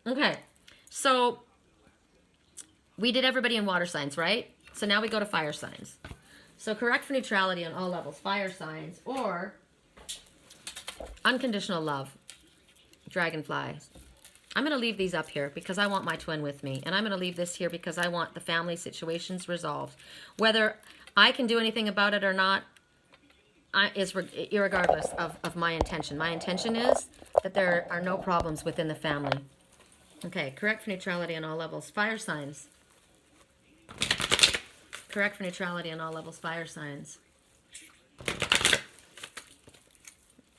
Okay, so We did everybody in water signs, right? So now we go to fire signs. So correct for neutrality on all levels, fire signs, or unconditional love, dragonflies. I'm going to leave these up here because I want my twin with me. And I'm going to leave this here because I want the family situations resolved. Whether I can do anything about it or not is irregardless of my intention. My intention is that there are no problems within the family. Okay, correct for neutrality on all levels, fire signs. Correct for neutrality on all levels, fire signs.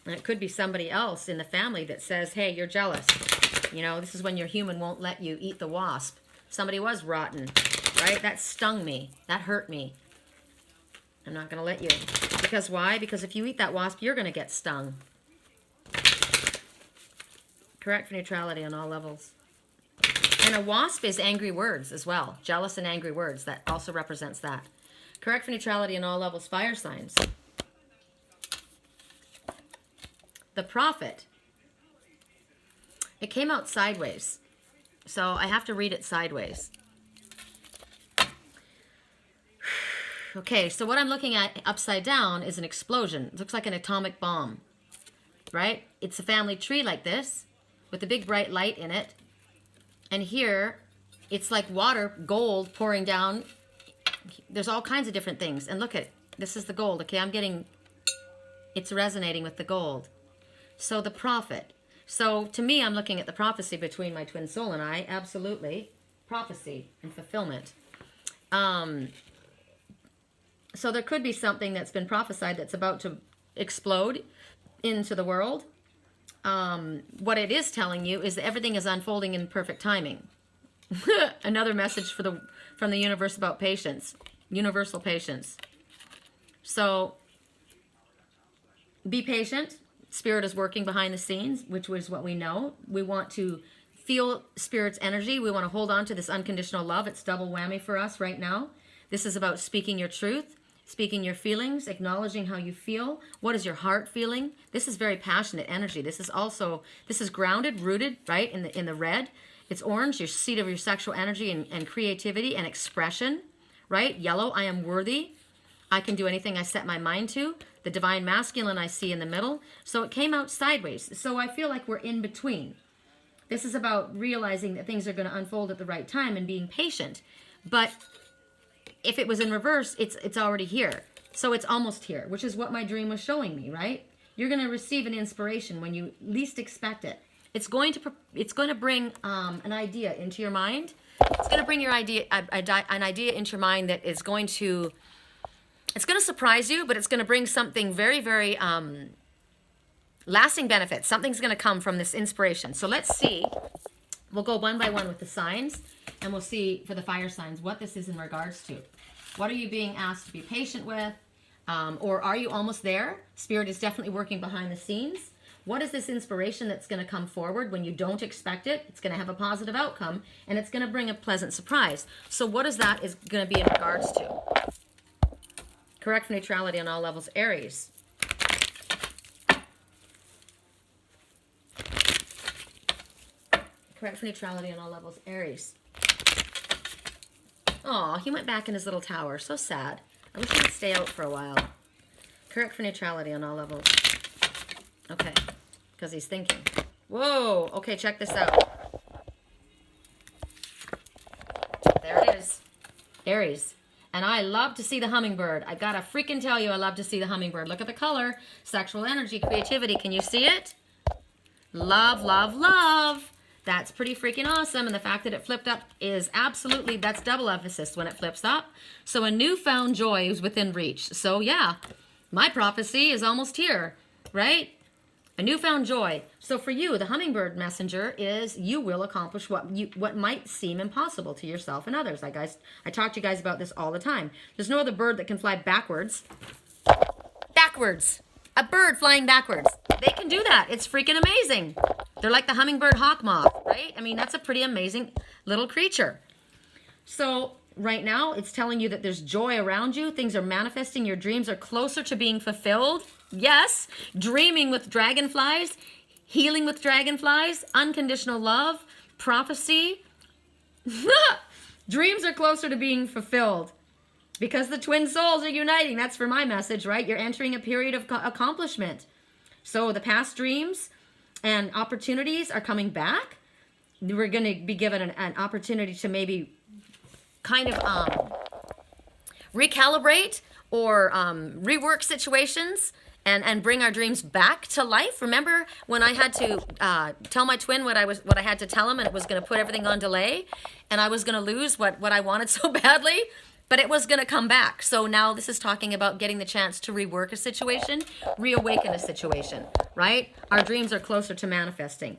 And it could be somebody else in the family that says, hey, you're jealous. You know, this is when your human won't let you eat the wasp. Somebody was rotten, right? That stung me. That hurt me. I'm not going to let you. Because why? Because if you eat that wasp, you're going to get stung. Correct for neutrality on all levels. And a wasp is angry words as well. Jealous and angry words. That also represents that. Correct for neutrality on all levels. Fire signs. The Prophet. It came out sideways. So I have to read it sideways. Okay, so what I'm looking at upside down is an explosion. It looks like an atomic bomb. Right? It's a family tree like this with a big bright light in it. And here, it's like water, gold pouring down. There's all kinds of different things. And look at it. This is the gold. Okay, it's resonating with the gold. So the Prophet. So to me, I'm looking at the prophecy between my twin soul and I. Absolutely. Prophecy and fulfillment. So there could be something that's been prophesied that's about to explode into the world. What it is telling you is that everything is unfolding in perfect timing. Another message from the universe about patience. Universal patience. So be patient. Spirit is working behind the scenes, which was what we know. We want to feel Spirit's energy. We want to hold on to this unconditional love. It's double whammy for us right now. This is about speaking your truth, speaking your feelings, acknowledging how you feel. What is your heart feeling? This is very passionate energy. This is grounded, rooted, right, in the red. It's orange, your seat of your sexual energy and creativity and expression, right? Yellow, I am worthy. I can do anything I set my mind to. The divine masculine I see in the middle. So it came out sideways. So I feel like we're in between. This is about realizing that things are going to unfold at the right time and being patient. But if it was in reverse, it's already here. So it's almost here, which is what my dream was showing me, right? You're going to receive an inspiration when you least expect it. It's going to bring an idea into your mind. It's going to bring an idea into your mind that is going to... It's going to surprise you, but it's going to bring something very, very lasting benefits. Something's going to come from this inspiration. So let's see. We'll go one by one with the signs, and we'll see for the fire signs what this is in regards to. What are you being asked to be patient with? Or are you almost there? Spirit is definitely working behind the scenes. What is this inspiration that's going to come forward when you don't expect it? It's going to have a positive outcome, and it's going to bring a pleasant surprise. So what is that is going to be in regards to? Correct for neutrality on all levels, Aries. Correct for neutrality on all levels, Aries. Aw, he went back in his little tower. So sad. I wish he would stay out for a while. Correct for neutrality on all levels. Okay, because he's thinking. Whoa, okay, check this out. There it is. Aries. And I love to see the hummingbird. I gotta freaking tell you, I love to see the hummingbird. Look at the color. Sexual energy, creativity. Can you see it? Love, love, love. That's pretty freaking awesome. And the fact that it flipped up is absolutely, that's double emphasis when it flips up. So a newfound joy is within reach. So yeah, my prophecy is almost here, right? A newfound joy. So for you, the hummingbird messenger is you will accomplish what might seem impossible to yourself and others. I talk to you guys about this all the time. There's no other bird that can fly backwards. Backwards. A bird flying backwards. They can do that. It's freaking amazing. They're like the hummingbird hawk moth, right? I mean, that's a pretty amazing little creature. So right now, it's telling you that there's joy around you. Things are manifesting. Your dreams are closer to being fulfilled. Yes, dreaming with dragonflies, healing with dragonflies, unconditional love, prophecy. Dreams are closer to being fulfilled because the twin souls are uniting. That's for my message, right? You're entering a period of accomplishment. So the past dreams and opportunities are coming back. We're going to be given an opportunity to maybe kind of recalibrate or rework situations and bring our dreams back to life. Remember when I had to tell my twin what I had to tell him, and it was going to put everything on delay, and I was going to lose what I wanted so badly, but it was going to come back. So now this is talking about getting the chance to rework a situation, reawaken a situation, right? Our dreams are closer to manifesting.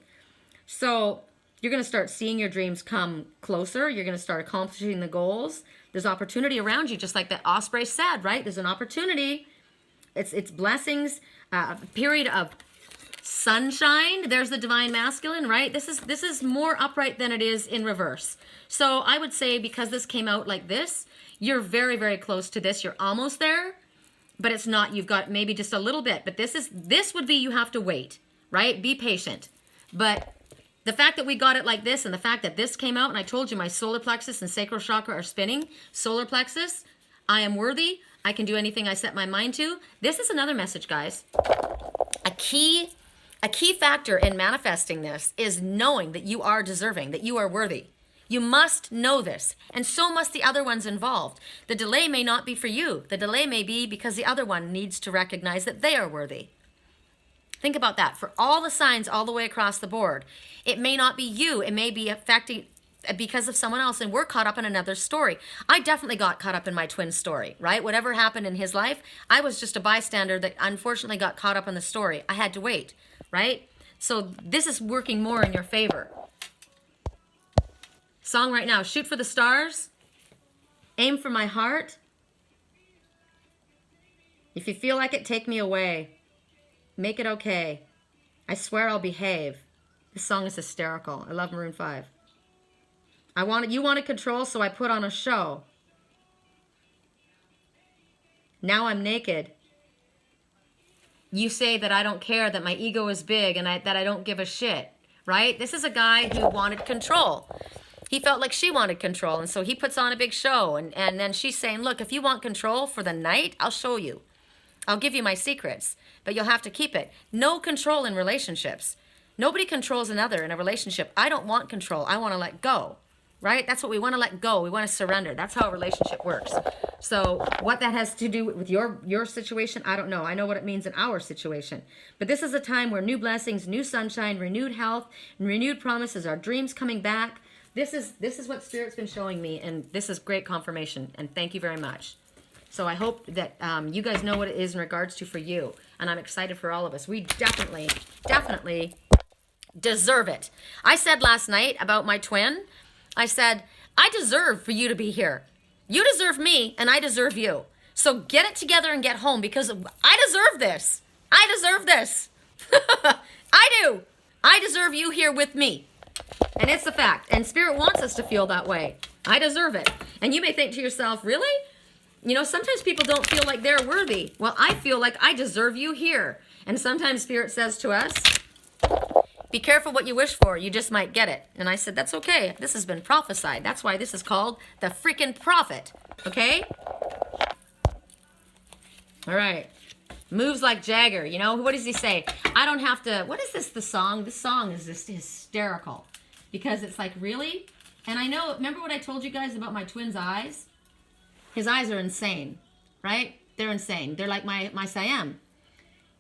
So you're going to start seeing your dreams come closer. You're going to start accomplishing the goals. There's opportunity around you, just like that Osprey said, right? There's an opportunity. It's blessings, a period of sunshine. There's the divine masculine, right? This is more upright than it is in reverse. So I would say because this came out like this, you're very, very close to this. You're almost there, but it's not. You've got maybe just a little bit. But this would be you have to wait, right? Be patient. But the fact that we got it like this and the fact that this came out, and I told you my solar plexus and sacral chakra are spinning. Solar plexus, I am worthy. I can do anything I set my mind to. This is another message, guys. A key factor in manifesting this is knowing that you are deserving, that you are worthy. You must know this, and so must the other ones involved. The delay may not be for you. The delay may be because the other one needs to recognize that they are worthy. Think about that. For all the signs all the way across the board, it may not be you. It may be affecting because of someone else, and we're caught up in another story. I definitely got caught up in my twin's story, right? Whatever happened in his life, I was just a bystander that unfortunately got caught up in the story. I had to wait, right? So this is working more in your favor. Song right now, shoot for the stars, aim for my heart. If you feel like it, take me away. Make it okay. I swear I'll behave. This song is hysterical. I love Maroon 5. You wanted control, so I put on a show. Now I'm naked. You say that I don't care, that my ego is big, and that I don't give a shit, right? This is a guy who wanted control. He felt like she wanted control, and so he puts on a big show, and then she's saying, look, if you want control for the night, I'll show you. I'll give you my secrets, but you'll have to keep it. No control in relationships. Nobody controls another in a relationship. I don't want control. I want to let go, right? That's what we want to let go. We want to surrender. That's how a relationship works. So what that has to do with your situation, I don't know. I know what it means in our situation. But this is a time where new blessings, new sunshine, renewed health, and renewed promises, our dreams coming back. This is what Spirit's been showing me, and this is great confirmation, and thank you very much. So I hope that you guys know what it is in regards to for you, and I'm excited for all of us. We definitely deserve it. I said last night about my twin, I said, I deserve for you to be here. You deserve me, and I deserve you. So get it together and get home, because I deserve this. I deserve this. I do. I deserve you here with me. And it's a fact. And Spirit wants us to feel that way. I deserve it. And you may think to yourself, really? You know, sometimes people don't feel like they're worthy. Well, I feel like I deserve you here. And sometimes Spirit says to us, be careful what you wish for. You just might get it. And I said, that's okay. This has been prophesied. That's why this is called the freaking prophet. Okay? All right. Moves like Jagger. You know, what does he say? I don't have to... What is this, the song? This song is just hysterical. Because it's like, really? And I know... Remember what I told you guys about my twin's eyes? His eyes are insane, right? They're insane. They're like my Siam.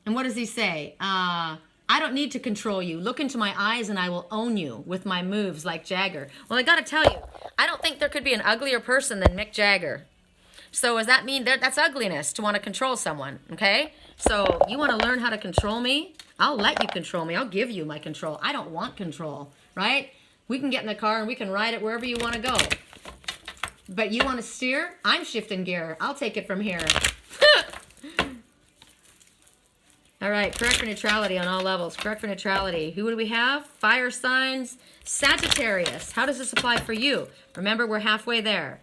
And what does he say? I don't need to control you. Look into my eyes and I will own you with my moves like Jagger. Well, I got to tell you, I don't think there could be an uglier person than Mick Jagger. So does that mean that's ugliness to want to control someone, okay? So you want to learn how to control me? I'll let you control me. I'll give you my control. I don't want control, right? We can get in the car and we can ride it wherever you want to go. But you want to steer? I'm shifting gear. I'll take it from here. All right, correct for neutrality on all levels. Correct for neutrality. Who do we have? Fire signs. Sagittarius. How does this apply for you? Remember, we're halfway there.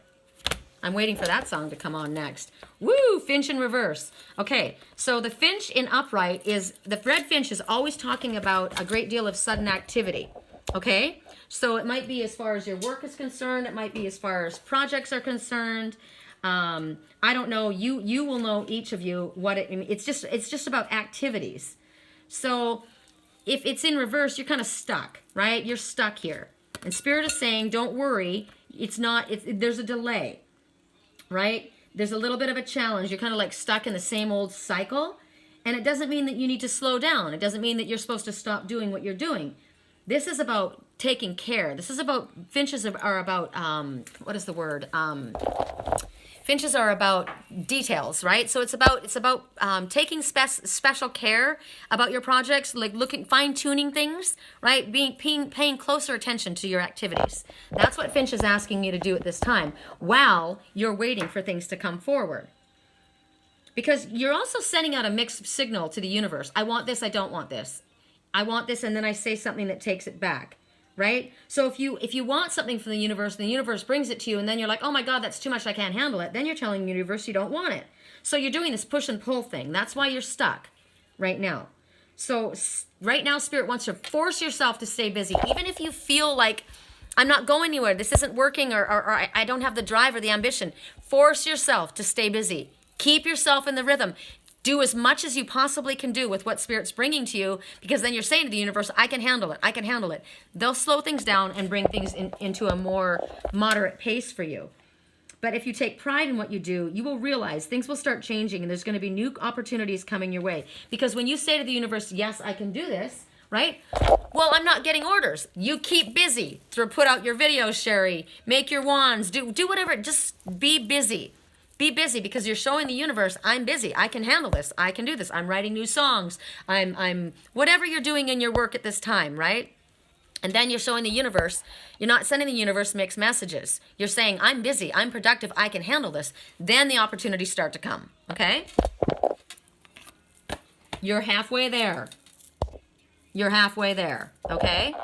I'm waiting for that song to come on next. Woo! Finch in reverse. Okay, so the Finch in upright is... The red Finch is always talking about a great deal of sudden activity. Okay? So it might be as far as your work is concerned. It might be as far as projects are concerned. I don't know. You will know, each of you, what it's just about activities. So if it's in reverse, you're kind of stuck, right? You're stuck here. And Spirit is saying, don't worry. There's a delay, right? There's a little bit of a challenge. You're kind of like stuck in the same old cycle. And it doesn't mean that you need to slow down. It doesn't mean that you're supposed to stop doing what you're doing. This is about taking care. This is about, finches are about, what is the word? Finches are about details, right? So it's about taking special care about your projects, like fine-tuning things, right? Paying closer attention to your activities. That's what Finch is asking you to do at this time, while you're waiting for things to come forward. Because you're also sending out a mixed signal to the universe. I want this, I don't want this. I want this, and then I say something that takes it back. Right? So if you want something from the universe, and the universe brings it to you, and then you're like, oh my God, that's too much, I can't handle it. Then you're telling the universe you don't want it. So you're doing this push and pull thing. That's why you're stuck right now. So right now, Spirit wants to force yourself to stay busy. Even if you feel like, I'm not going anywhere, this isn't working, or I don't have the drive or the ambition. Force yourself to stay busy. Keep yourself in the rhythm. Do as much as you possibly can do with what Spirit's bringing to you, because then you're saying to the universe, I can handle it, I can handle it. They'll slow things down and bring things into a more moderate pace for you. But if you take pride in what you do, you will realize things will start changing, and there's going to be new opportunities coming your way. Because when you say to the universe, yes, I can do this, right? Well, I'm not getting orders. You keep busy. Put out your videos, Sherry. Make your wands. Do whatever. Just be busy. Be busy, because you're showing the universe, I'm busy. I can handle this. I can do this. I'm writing new songs. I'm whatever you're doing in your work at this time, right? And then you're showing the universe, you're not sending the universe mixed messages. You're saying, I'm busy. I'm productive. I can handle this. Then the opportunities start to come, okay? You're halfway there. You're halfway there, okay?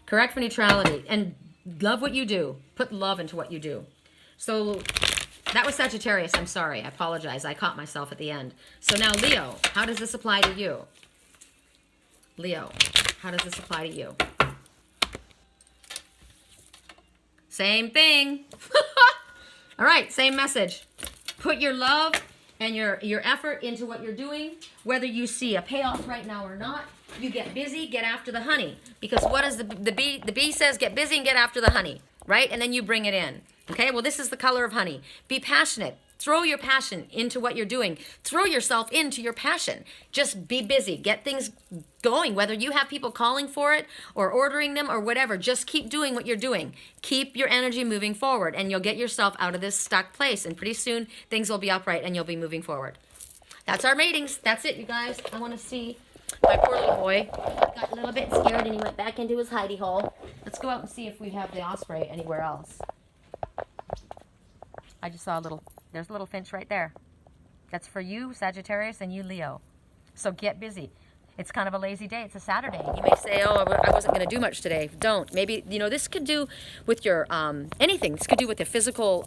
Correct for neutrality. And love what you do. Put love into what you do. So that was Sagittarius. I'm sorry. I apologize. I caught myself at the end. So now, Leo, how does this apply to you? Leo, how does this apply to you? Same thing. All right, same message. Put your love and your effort into what you're doing, whether you see a payoff right now or not. You get busy, get after the honey. Because what does the bee? The bee says, get busy and get after the honey, right? And then you bring it in. Okay, well, this is the color of honey. Be passionate. Throw your passion into what you're doing. Throw yourself into your passion. Just be busy. Get things going, whether you have people calling for it or ordering them or whatever. Just keep doing what you're doing. Keep your energy moving forward, and you'll get yourself out of this stuck place. And pretty soon, things will be upright, and you'll be moving forward. That's our ratings. That's it, you guys. I want to see my poor little boy. Got a little bit scared, and he went back into his hidey hole. Let's go out and see if we have the Osprey anywhere else. I just saw there's a little finch right there. That's for you, Sagittarius, and you, Leo. So get busy. It's kind of a lazy day. It's a Saturday. You may say, oh, I wasn't going to do much today. Don't. Maybe, this could do with your, anything. This could do with your physical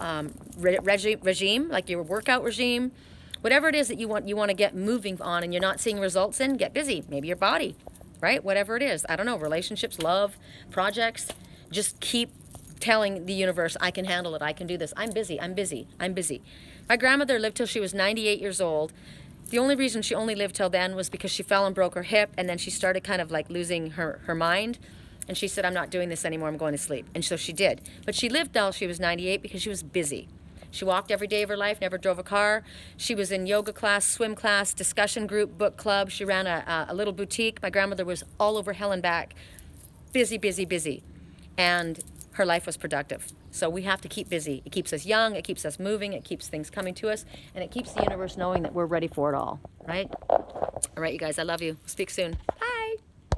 regime, like your workout regime. Whatever it is that you want to get moving on and you're not seeing results in, get busy. Maybe your body, right? Whatever it is. I don't know, relationships, love, projects. Just keep telling the universe, I can handle it, I can do this. I'm busy, I'm busy, I'm busy. My grandmother lived till she was 98 years old. The only reason she only lived till then was because she fell and broke her hip, and then she started kind of like losing her mind. And she said, I'm not doing this anymore, I'm going to sleep. And so she did. But she lived till she was 98 because she was busy. She walked every day of her life, never drove a car. She was in yoga class, swim class, discussion group, book club. She ran a little boutique. My grandmother was all over hell and back. Busy, busy, busy. And her life was productive. So we have to keep busy. It keeps us young, it keeps us moving, it keeps things coming to us, and it keeps the universe knowing that we're ready for it all, right? All right, you guys, I love you. Speak soon.